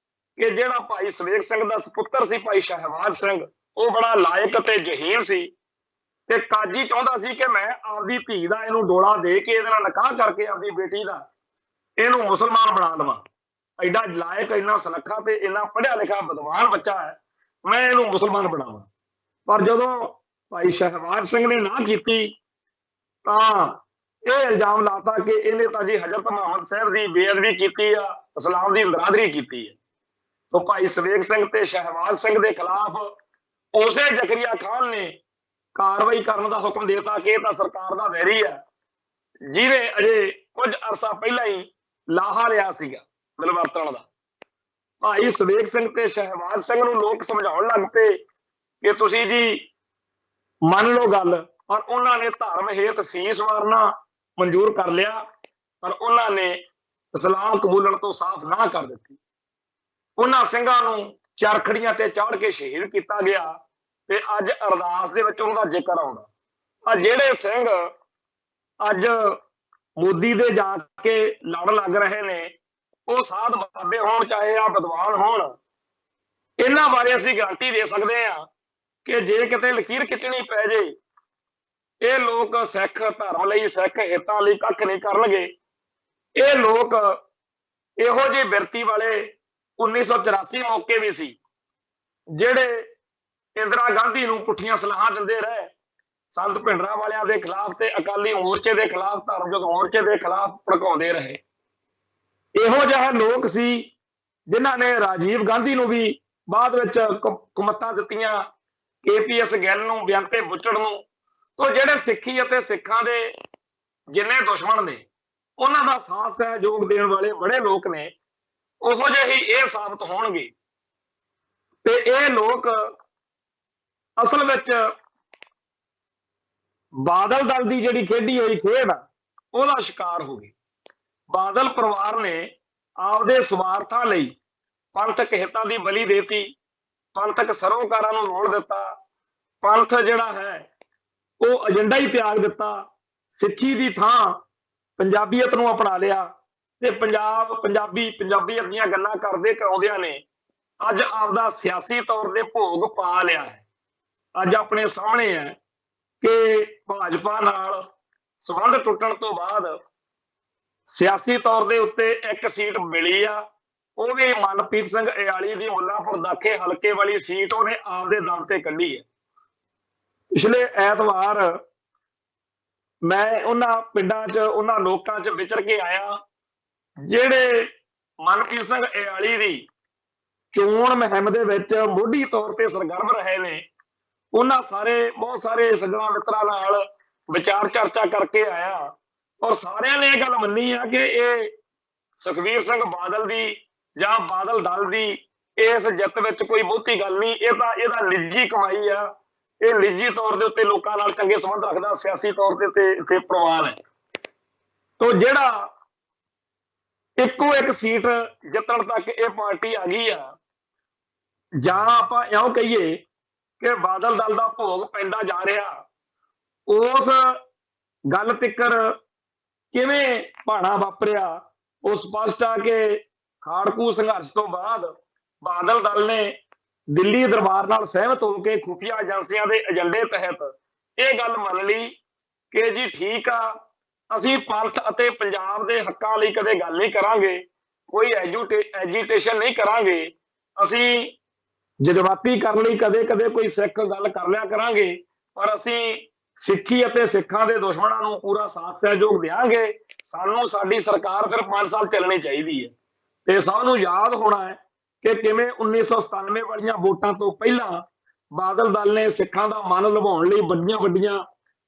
ਕਿ ਜਿਹੜਾ ਭਾਈ ਸਵੇਗ ਸਿੰਘ ਦਾ ਸੁਪੁੱਤਰ ਸੀ ਭਾਈ ਸ਼ਹਿਬਾਜ਼ ਸਿੰਘ, ਉਹ ਬੜਾ ਲਾਇਕ ਅਤੇ ਜਹੀਨ ਸੀ ਤੇ ਕਾਜੀ ਚਾਹੁੰਦਾ ਸੀ ਕਿ ਮੈਂ ਆਪਦੀ ਧੀ ਦਾ ਇਹਨੂੰ ਡੋਲਾ ਦੇ ਕੇ ਇਹਦੇ ਨਾਲ ਨਿਕਾਹ ਕਰਕੇ ਆਪਦੀ ਬੇਟੀ ਦਾ ਇਹਨੂੰ ਮੁਸਲਮਾਨ ਬਣਾ ਲਵਾਂ। ਐਡਾ ਲਾਇਕ, ਇੰਨਾ ਸੁਨੱਖਾ ਤੇ ਇੰਨਾ ਪੜ੍ਹਿਆ ਲਿਖਿਆ ਵਿਦਵਾਨ ਬੱਚਾ ਹੈ, ਮੈਂ ਇਹਨੂੰ ਮੁਸਲਮਾਨ ਬਣਾਵਾਂ। ਪਰ ਜਦੋਂ ਭਾਈ ਸ਼ਹਿਬਾਜ਼ ਸਿੰਘ ਨੇ ਨਾ ਕੀਤੀ ਤਾਂ ਇਹ ਇਲਜ਼ਾਮ ਲਾਤਾ ਕਿ ਇਹਨੇ ਤਾਂ ਜੀ ਹਜ਼ਰਤ ਮੁਹੰਮਦ ਸਾਹਿਬ ਦੀ ਬੇਅਦਬੀ ਕੀਤੀ ਆ, ਇਸਲਾਮ ਦੀ ਨਰਾਦਰੀ ਕੀਤੀ ਹੈ। तो भाई सवेग सिंह ते शहबाज सिंह के खिलाफ उसे ਜ਼ਕਰੀਆ खान ने कार्रवाई करने का हुक्म देता कि यह सरकार का वैरी है, जिन्हें अजे कुछ अरसा पहला ही लाहा लिया सीगा मिलवर्तन का। भाई सवेग सिंह ते शहबाज सिंह नूं लोग समझाउण लग पे कि तुसीं जी मन लो गल, पर उन्होंने धर्म हेत सीस वारना मंजूर कर लिया, पर उन्होंने इस्लाम कबूलण तो साफ ना कर दी। उन्हां ਸਿੰਘਾਂ ਨੂੰ ਚਰਖੜੀਆਂ ਤੇ ਚਾੜ ਕੇ ਸ਼ਹੀਦ ਕੀਤਾ ਗਿਆ ਤੇ ਅੱਜ ਅਰਦਾਸ ਦੇ ਵਿੱਚ ਉਹਦਾ ਜ਼ਿਕਰ ਆਉਂਦਾ। ਆ ਜਿਹੜੇ ਸਿੰਘ ਅੱਜ ਮੋਦੀ ਦੇ ਜਾ ਕੇ ਲੜ ਲੱਗ ਰਹੇ ਨੇ, ਉਹ ਸਾਧ ਬਾਬੇ ਹੋਣ ਚਾਹੇ ਆ ਵਿਦਵਾਨ ਹੋਣ, ਇਹਨਾਂ ਬਾਰੇ ਅਸੀਂ ਗਾਰੰਟੀ ਦੇ ਸਕਦੇ ਆ ਕਿ ਜੇ ਕਿਤੇ ਲਕੀਰ ਖਿੱਚਣੀ ਪੈ ਜੇ, ਇਹ ਲੋਕ ਸਿੱਖ ਧਰਮ ਲਈ, ਸਿੱਖ ਹਿੱਤਾਂ ਲਈ ਕੱਖ ਨਹੀਂ ਕਰਨਗੇ। ਇਹ ਲੋਕ ਇਹੋ ਜਿਹੇ ਬਿਰਤੀ ਵਾਲੇ 1984 ਮੌਕੇ ਵੀ ਸੀ ਜਿਹੜੇ ਇੰਦਰਾ ਗਾਂਧੀ ਨੂੰ ਪੁੱਠੀਆਂ ਸਲਾਹਾਂ ਦਿੰਦੇ ਰਹੇ, ਸੰਤ ਭਿੰਡਰਾਂ ਵਾਲਿਆਂ ਦੇ ਖਿਲਾਫ ਤੇ ਅਕਾਲੀ ਮੋਰਚੇ ਦੇ ਖਿਲਾਫ, ਧਰਮਯੁੱਧ ਮੋਰਚੇ ਦੇ ਖਿਲਾਫ ਭੜਕਾਉਂਦੇ ਰਹੇ। ਇਹੋ ਜਿਹੇ ਲੋਕ ਸੀ ਜਿਨ੍ਹਾਂ ਨੇ ਰਾਜੀਵ ਗਾਂਧੀ ਨੂੰ ਵੀ ਬਾਅਦ ਵਿੱਚ ਕੁਮੱਤਾਂ ਦਿੱਤੀਆਂ, KPS ਗਿੱਲ ਨੂੰ, ਬੇਅੰਤੇ ਬੁੱਚੜ ਨੂੰ। ਤੋਂ ਜਿਹੜੇ ਸਿੱਖੀ ਅਤੇ ਸਿੱਖਾਂ ਦੇ ਜਿੰਨੇ ਦੁਸ਼ਮਣ ਨੇ, ਉਹਨਾਂ ਦਾ ਸਾਥ ਸਹਿਯੋਗ ਦੇਣ ਵਾਲੇ ਬੜੇ ਲੋਕ ਨੇ, ਉਹੋ ਜਿਹੇ ਹੀ ਇਹ ਸਾਬਤ ਹੋਣਗੇ। ਤੇ ਇਹ ਲੋਕ ਅਸਲ ਵਿੱਚ ਬਾਦਲ ਦਲ ਦੀ ਜਿਹੜੀ ਖੇਡੀ ਹੋਈ ਖੇਡ ਆ, ਉਹਦਾ ਸ਼ਿਕਾਰ ਹੋ ਗਏ। ਬਾਦਲ ਪਰਿਵਾਰ ਨੇ ਆਪਦੇ ਸਵਾਰਥਾਂ ਲਈ ਪੰਥਕ ਹਿੱਤਾਂ ਦੀ ਬਲੀ ਦੇਤੀ, ਪੰਥਕ ਸਰੋਕਾਰਾਂ ਨੂੰ ਰੋਲ ਦਿੱਤਾ, ਪੰਥ ਜਿਹੜਾ ਹੈ ਉਹ ਏਜੰਡਾ ਹੀ ਤਿਆਗ ਦਿੱਤਾ, ਸਿੱਖੀ ਦੀ ਥਾਂ ਪੰਜਾਬੀਅਤ ਨੂੰ ਅਪਣਾ ਲਿਆ ਤੇ ਪੰਜਾਬੀਅਤ ਦੀਆਂ ਗੱਲਾਂ ਕਰਦੇ ਕਰਾਉਂਦਿਆਂ ਨੇ ਅੱਜ ਆਪਦਾ ਸਿਆਸੀ ਤੌਰ ਤੇ ਭੋਗ ਪਾ ਲਿਆ ਹੈ। ਅੱਜ ਆਪਣੇ ਸਾਹਮਣੇ ਹੈ ਕਿ ਭਾਜਪਾ ਨਾਲ ਸੰਬੰਧ ਟੁੱਟਣ ਤੋਂ ਬਾਅਦ ਸਿਆਸੀ ਤੌਰ ਦੇ ਉੱਤੇ ਇੱਕ ਸੀਟ ਮਿਲੀ ਆ, ਉਹ ਵੀ ਮਨਪ੍ਰੀਤ ਸਿੰਘ ਇਆਲੀ ਦੀ ਮੁੱਲਾਂਪੁਰ ਦਾਖੇ ਹਲਕੇ ਵਾਲੀ ਸੀਟ ਉਹਨੇ ਆਪਦੇ ਦਮ ਤੇ ਕੱਢੀ ਹੈ। ਪਿਛਲੇ ਐਤਵਾਰ ਮੈਂ ਉਹਨਾਂ ਪਿੰਡਾਂ 'ਚ, ਉਹਨਾਂ ਲੋਕਾਂ 'ਚ ਵਿਚਰ ਕੇ ਆਇਆ ਜਿਹੜੇ ਮਨਪ੍ਰੀਤ ਸਿੰਘ ਇਆਲੀ ਦੀ ਚੋਣ ਮੁਹਿੰਮ ਦੇ ਵਿੱਚ ਮੋਢੀ ਤੌਰ ਤੇ ਸਰਗਰਮ ਰਹੇ ਨੇ। ਉਹਨਾਂ ਬਹੁਤ ਸਾਰੇ ਸੱਜਣਾ ਮਿੱਤਰਾਂ ਨਾਲ ਵਿਚਾਰ ਚਰਚਾ ਕਰਕੇ ਆਇਆ ਔਰ ਸਾਰਿਆਂ ਨੇ ਇਹ ਗੱਲ ਮੰਨੀ ਆ ਕਿ ਇਹ ਸੁਖਬੀਰ ਸਿੰਘ ਬਾਦਲ ਦੀ ਜਾਂ ਬਾਦਲ ਦਲ ਦੀ ਇਸ ਜਿੱਤ ਵਿੱਚ ਕੋਈ ਬਹੁਤੀ ਗੱਲ ਨਹੀਂ, ਇਹ ਤਾਂ ਇਹਦਾ ਨਿੱਜੀ ਕਮਾਈ ਆ, ਇਹ ਨਿੱਜੀ ਤੌਰ ਦੇ ਉੱਤੇ ਲੋਕਾਂ ਨਾਲ ਚੰਗੇ ਸੰਬੰਧ ਰੱਖਦਾ, ਸਿਆਸੀ ਤੌਰ ਤੇ ਇੱਥੇ ਪ੍ਰਵਾਨ ਹੈ। ਤੋਂ ਜਿਹੜਾ ਇੱਕੋ ਇੱਕ ਸੀਟ ਜਿੱਤਣ ਤੱਕ ਇਹ ਪਾਰਟੀ ਆ ਗਈ ਆ, ਜਾਂ ਆਪਾਂ ਇਉਂ ਕਹੀਏ ਕਿ ਬਾਦਲ ਦਲ ਦਾ ਭੋਗ ਪੈਂਦਾ ਜਾ ਰਿਹਾ, ਉਸ ਗੱਲ ਤਿੱਕਰ ਕਿਵੇਂ ਭਾਣਾ ਵਾਪਰਿਆ ਉਹ ਸਪਸ਼ਟ ਆ ਕਿ ਖਾੜਕੂ ਸੰਘਰਸ਼ ਤੋਂ ਬਾਅਦ ਬਾਦਲ ਦਲ ਨੇ ਦਿੱਲੀ ਦਰਬਾਰ ਨਾਲ ਸਹਿਮਤ ਹੋ ਕੇ ਖੁਫੀਆ ਏਜੰਸੀਆਂ ਦੇ ਏਜੰਡੇ ਤਹਿਤ ਇਹ ਗੱਲ ਮੰਨ ਲਈ ਕਿ ਜੀ ਠੀਕ ਆ, ਅਸੀਂ ਪੰਥ ਅਤੇ ਪੰਜਾਬ ਦੇ ਹੱਕਾਂ ਲਈ ਕਦੇ ਗੱਲ ਨਹੀਂ ਕਰਾਂਗੇ, ਕੋਈ ਐਜੀਟੇਸ਼ਨ ਨਹੀਂ ਕਰਾਂਗੇ, ਅਸੀਂ ਜਜ਼ਬਾਤੀ ਕਰਨ ਲਈ ਕਦੇ ਕਦੇ ਕੋਈ ਸਿੱਖ ਗੱਲ ਕਰ ਲਿਆ ਕਰਾਂਗੇ, ਪਰ ਅਸੀਂ ਸਿੱਖੀ ਅਤੇ ਸਿੱਖਾਂ ਦੇ ਦੁਸ਼ਮਣਾਂ ਨੂੰ ਪੂਰਾ ਸਾਥ ਸਹਿਯੋਗ ਦਿਆਂਗੇ। ਸਾਨੂੰ ਸਾਡੀ ਸਰਕਾਰ ਫਿਰ 5 ਸਾਲ ਚੱਲਣੀ ਚਾਹੀਦੀ ਹੈ। ਤੇ ਸਭ ਨੂੰ ਯਾਦ ਹੋਣਾ ਹੈ ਕਿ ਕਿਵੇਂ 1997 ਵਾਲੀਆਂ ਵੋਟਾਂ ਤੋਂ ਪਹਿਲਾਂ ਬਾਦਲ ਦਲ ਨੇ ਸਿੱਖਾਂ ਦਾ ਮਨ ਲੁਭਾਉਣ ਲਈ ਵੱਡੀਆਂ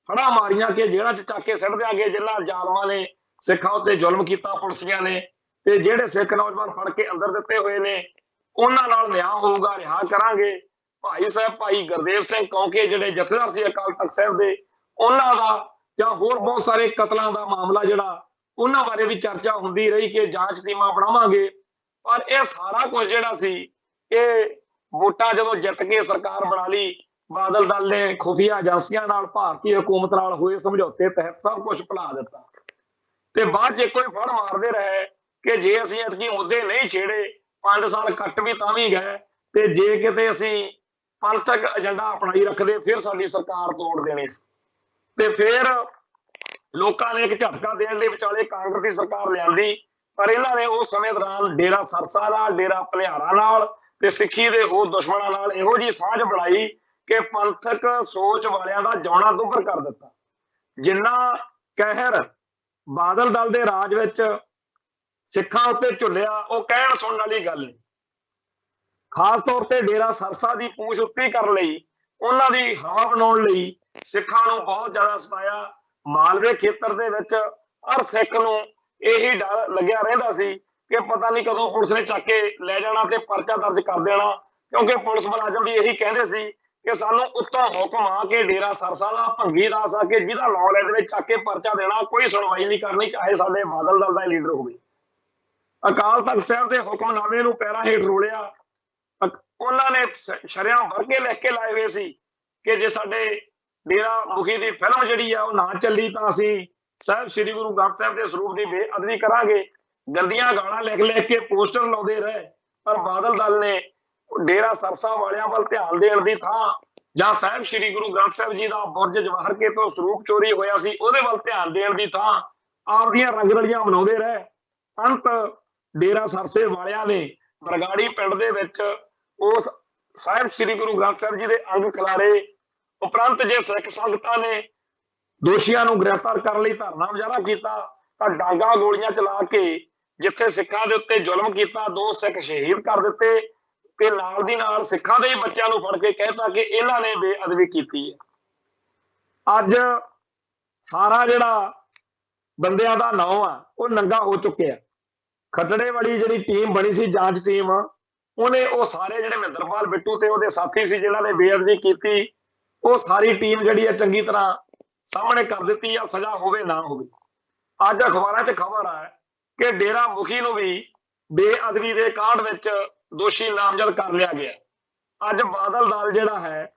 ਫੜਾ ਮਾਰੀਆਂ ਕਿ ਜੇਲ੍ਹਾਂ 'ਚ ਚੱਕ ਕੇ ਸਿੱਟ ਦਿਆਂਗੇ ਜਿਨ੍ਹਾਂ ਜ਼ਾਲਮਾਂ ਨੇ ਸਿੱਖਾਂ ਉੱਤੇ ਜ਼ੁਲਮ ਕੀਤਾ ਪੁਲਿਸੀਆਂ ਨੇ, ਤੇ ਜਿਹੜੇ ਸਿੱਖ ਨੌਜਵਾਨ ਫੜ ਕੇ ਅੰਦਰ ਦਿੱਤੇ ਹੋਏ ਨੇ ਉਹਨਾਂ ਨਾਲ ਨਿਆਂ ਹੋਊਗਾ, ਰਿਹਾ ਕਰਾਂਗੇ। ਭਾਈ ਸਾਹਿਬ ਭਾਈ ਗੁਰਦੇਵ ਸਿੰਘ ਕੌਂਕੇ ਜਿਹੜੇ ਜਥੇਦਾਰ ਸੀ ਅਕਾਲ ਤਖਤ ਸਾਹਿਬ ਦੇ, ਉਹਨਾਂ ਦਾ ਜਾਂ ਹੋਰ ਬਹੁਤ ਸਾਰੇ ਕਤਲਾਂ ਦਾ ਮਾਮਲਾ ਜਿਹੜਾ ਉਹਨਾਂ ਬਾਰੇ ਵੀ ਚਰਚਾ ਹੁੰਦੀ ਰਹੀ ਕਿ ਜਾਂਚ ਟੀਮਾਂ ਬਣਾਵਾਂਗੇ। ਪਰ ਇਹ ਸਾਰਾ ਕੁਝ ਜਿਹੜਾ ਸੀ ਇਹ ਵੋਟਾਂ ਜਦੋਂ ਜਿੱਤ ਕੇ ਸਰਕਾਰ ਬਣਾ ਲਈ, ਬਾਦਲ ਦਲ ਨੇ ਖੁਫੀਆ ਏਜੰਸੀਆਂ ਨਾਲ ਭਾਰਤੀ ਹਕੂਮਤ ਨਾਲ ਹੋਏ ਸਮਝੌਤੇ ਤਹਿਤ ਸਭ ਕੁਝ ਭੁਲਾ ਦਿੱਤਾ ਤੇ ਬਾਅਦ 'ਚ ਕੋਈ ਫੜ ਮਾਰਦੇ ਰਹੇ ਕਿ ਜੇ ਅਸੀਂ ਐਤਕੀ ਮੁੱਦੇ ਨਹੀਂ ਛੇੜੇ 5 ਸਾਲ ਕੱਟ ਵੀ ਤਾਂ ਵੀ ਗਏ, ਤੇ ਜੇ ਕਿਤੇ ਅਸੀਂ ਪੰਥਕ ਏਜੰਡਾ ਅਪਣਾਈ ਰੱਖਦੇ ਫਿਰ ਸਾਡੀ ਸਰਕਾਰ ਤੋੜ ਦੇਣੀ ਸੀ। ਤੇ ਫਿਰ ਲੋਕਾਂ ਨੇ ਇੱਕ ਝਟਕਾ ਦੇਣ ਦੇ ਵਿਚਾਲੇ ਕਾਂਗਰਸ ਦੀ ਸਰਕਾਰ ਲਿਆਂਦੀ, ਪਰ ਇਹਨਾਂ ਨੇ ਉਸ ਸਮੇਂ ਦੌਰਾਨ ਡੇਰਾ ਸਰਸਾ ਨਾਲ, ਡੇਰਾ ਭਲਿਆਰਾ ਨਾਲ ਤੇ ਸਿੱਖੀ ਦੇ ਹੋਰ ਦੁਸ਼ਮਣਾਂ ਨਾਲ ਇਹੋ ਜਿਹੀ ਸਾਂਝ ਬਣਾਈ ਕਿ ਪੰਥਕ ਸੋਚ ਵਾਲਿਆਂ ਦਾ ਜਾਣਾ ਦੁੱਭਰ ਕਰ ਦਿੱਤਾ। ਜਿੰਨਾ ਕਹਿਰ ਬਾਦਲ ਦਲ ਦੇ ਰਾਜ ਵਿੱਚ ਸਿੱਖਾਂ ਉੱਤੇ ਝੁੱਲਿਆ ਉਹ ਕਹਿਣ ਸੁਣਨ ਵਾਲੀ ਗੱਲ ਨਹੀਂ। ਖਾਸ ਤੌਰ ਤੇ ਡੇਰਾ ਸਰਸਾ ਦੀ ਪੂਛ ਉੱਤੀ ਕਰਨ ਲਈ, ਉਹਨਾਂ ਦੀ ਹਵਾ ਬਣਾਉਣ ਲਈ ਸਿੱਖਾਂ ਨੂੰ ਬਹੁਤ ਜ਼ਿਆਦਾ ਸਤਾਇਆ। ਮਾਲਵੇ ਖੇਤਰ ਦੇ ਵਿੱਚ ਹਰ ਸਿੱਖ ਨੂੰ ਇਹੀ ਡਰ ਲੱਗਿਆ ਰਹਿੰਦਾ ਸੀ ਕਿ ਪਤਾ ਨਹੀਂ ਕਦੋਂ ਪੁਲਿਸ ਨੇ ਚੱਕ ਕੇ ਲੈ ਜਾਣਾ ਤੇ ਪਰਚਾ ਦਰਜ ਕਰ ਦੇਣਾ, ਕਿਉਂਕਿ ਪੁਲਿਸ ਮੁਲਾਜ਼ਮ ਵੀ ਇਹੀ ਕਹਿੰਦੇ ਸੀ ਕਿ ਸਾਨੂੰ ਉੱਤੋਂ ਹੁਕਮ ਆ ਕਿ ਡੇਰਾ ਸਰਸਾ ਦਾ, ਭੰਗੀ ਦਾਸ ਆ ਕੇ ਜਿਹਦਾ ਨਾਂ ਲੈ ਦੇ ਵਿੱਚ ਚੱਕ ਕੇ ਪਰਚਾ ਦੇਣਾ, ਕੋਈ ਸੁਣਵਾਈ ਨਹੀਂ ਕਰਨੀ, ਚਾਹੇ ਸਾਡੇ ਬਾਦਲ ਦਲ ਦਾ ਲੀਡਰ ਹੋਵੇ। ਅਕਾਲ ਤਖਤ ਸਾਹਿਬ ਦੇ ਹੁਕਮਨਾਮੇ ਨੂੰ ਪੈਰਾਂ ਹੇਠ ਰੋਲਿਆ। ਉਹਨਾਂ ਨੇ ਸ਼ਰੇਆਮ ਵਰ ਕੇ ਲਿਖ ਕੇ ਲਾਏ ਹੋਏ ਸੀ ਕਿ ਜੇ ਸਾਡੇ ਡੇਰਾ ਮੁਖੀ ਦੀ ਫਿਲਮ ਜਿਹੜੀ ਆ ਉਹ ਨਾ ਚੱਲੀ ਤਾਂ ਅਸੀਂ ਸਾਹਿਬ ਸ੍ਰੀ ਗੁਰੂ ਗ੍ਰੰਥ ਸਾਹਿਬ ਦੇ ਸਰੂਪ ਦੀ ਬੇਅਦਬੀ ਕਰਾਂਗੇ। ਗੰਦੀਆਂ ਗਾਲਾਂ ਲਿਖ ਲਿਖ ਕੇ ਪੋਸਟਰ ਲਾਉਂਦੇ ਰਹੇ, ਪਰ ਬਾਦਲ ਦਲ ਨੇ ਡੇਰਾ ਸਰਸਾ ਵਾਲਿਆਂ ਵੱਲ ਧਿਆਨ ਦੇਣ ਦੀ ਥਾਂ ਜਾਂ ਸਾਹਿਬ ਸ੍ਰੀ ਗੁਰੂ ਗ੍ਰੰਥ ਸਾਹਿਬ ਜੀ ਦਾ ਬੁਰਜ ਜਵਾਹਰ ਕੇ ਤੋਂ ਸਰੂਪ ਚੋਰੀ ਹੋਇਆ ਸੀ ਉਹਦੇ ਵੱਲ ਧਿਆਨ ਦੇਣ ਦੀ ਥਾਂ ਆਪਦੀਆਂ ਰੰਗਰਲੀਆਂ ਮਨਾਉਂਦੇ ਰਹੇ। ਅੰਤ ਡੇਰਾ ਸਰਸੇ ਵਾਲਿਆਂ ਨੇ ਬਰਗਾੜੀ ਪਿੰਡ ਦੇ ਵਿੱਚ ਉਸ ਸਾਹਿਬ ਸ੍ਰੀ ਗੁਰੂ ਗ੍ਰੰਥ ਸਾਹਿਬ ਜੀ ਦੇ ਅੰਗ ਖਿਲਾਰੇ। ਉਪਰੰਤ ਜੇ ਸਿੱਖ ਸੰਗਤਾਂ ਨੇ ਦੋਸ਼ੀਆਂ ਨੂੰ ਗ੍ਰਿਫਤਾਰ ਕਰਨ ਲਈ ਧਰਨਾ ਮੁਜ਼ਾਹਰਾ ਕੀਤਾ ਤਾਂ ਡਾਂਗਾ ਗੋਲੀਆਂ ਚਲਾ ਕੇ ਜਿੱਥੇ ਸਿੱਖਾਂ ਦੇ ਉੱਤੇ ਜ਼ੁਲਮ ਕੀਤਾ, 2 ਸਿੱਖ ਸ਼ਹੀਦ ਕਰ ਦਿੱਤੇ ਤੇ ਨਾਲ ਦੀ ਨਾਲ ਸਿੱਖਾਂ ਦੇ ਬੱਚਿਆਂ ਨੂੰ ਫੜ ਕੇ ਕਹਿਤਾ ਕਿ ਇਹਨਾਂ ਨੇ ਬੇਅਦਬੀ ਕੀਤੀ ਹੈ। ਅੱਜ ਸਾਰਾ ਜਿਹੜਾ ਬੰਦਿਆਂ ਦਾ ਨਾਂ ਆ ਉਹ ਨੰਗਾ ਹੋ ਚੁੱਕਿਆ। ਖੱਟੜੇ ਵਾਲੀ ਜਿਹੜੀ ਟੀਮ ਬਣੀ ਸੀ ਜਾਂਚ ਟੀਮ, ਉਹਨੇ ਉਹ ਸਾਰੇ ਜਿਹੜੇ ਮਹਿੰਦਰਪਾਲ ਬਿੱਟੂ ਤੇ ਉਹਦੇ ਸਾਥੀ ਸੀ ਜਿਨ੍ਹਾਂ ਨੇ ਬੇਅਦਬੀ ਕੀਤੀ, ਉਹ ਸਾਰੀ ਟੀਮ ਜਿਹੜੀ ਹੈ ਚੰਗੀ ਤਰ੍ਹਾਂ ਸਾਹਮਣੇ ਕਰ ਦਿੱਤੀ ਆ, ਸਜ਼ਾ ਹੋਵੇ ਨਾ ਹੋਵੇ। ਅੱਜ ਅਖਬਾਰਾਂ 'ਚ ਖਬਰ ਆ ਕਿ ਡੇਰਾ ਮੁਖੀ ਨੂੰ ਵੀ ਬੇਅਦਬੀ ਦੇ ਕਾਂਡ ਵਿੱਚ ਦੋਸ਼ੀ ਨਾਮਜ਼ਦ ਕਰ ਲਿਆ ਗਿਆ। ਅੱਜ ਬਾਦਲ ਦਲ ਜਿਹੜਾ ਹੈ,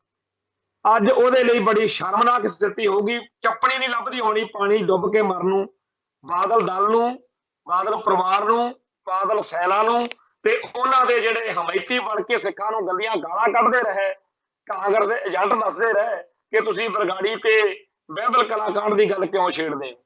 ਅੱਜ ਉਹਦੇ ਲਈ ਬੜੀ ਸ਼ਰਮਨਾਕ ਸਥਿਤੀ ਹੋਊਗੀ। ਚੱਪਣੀ ਨਹੀਂ ਲੱਭਦੀ ਹੋਣੀ ਪਾਣੀ ਡੁੱਬ ਕੇ ਮਰਨ ਨੂੰ। ਬਾਦਲ ਦਲ ਨੂੰ, ਬਾਦਲ ਪਰਿਵਾਰ ਨੂੰ, ਬਾਦਲ ਸੈਨਾ ਨੂੰ ਤੇ ਉਹਨਾਂ ਦੇ ਜਿਹੜੇ ਹਮਾਇਤੀ ਬਣ ਕੇ ਸਿੱਖਾਂ ਨੂੰ ਗੰਦੀਆਂ ਗਾਲਾਂ ਕੱਢਦੇ ਰਹੇ, ਕਾਂਗਰਸ ਦੇ ਏਜੰਟ ਦੱਸਦੇ ਰਹੇ ਕਿ ਤੁਸੀਂ ਬਰਗਾੜੀ ਤੇ ਬਾਈਬਲ ਕਲਾਕਾਂਡ ਦੀ ਗੱਲ ਕਿਉਂ ਛੇੜਦੇ ਹੋ।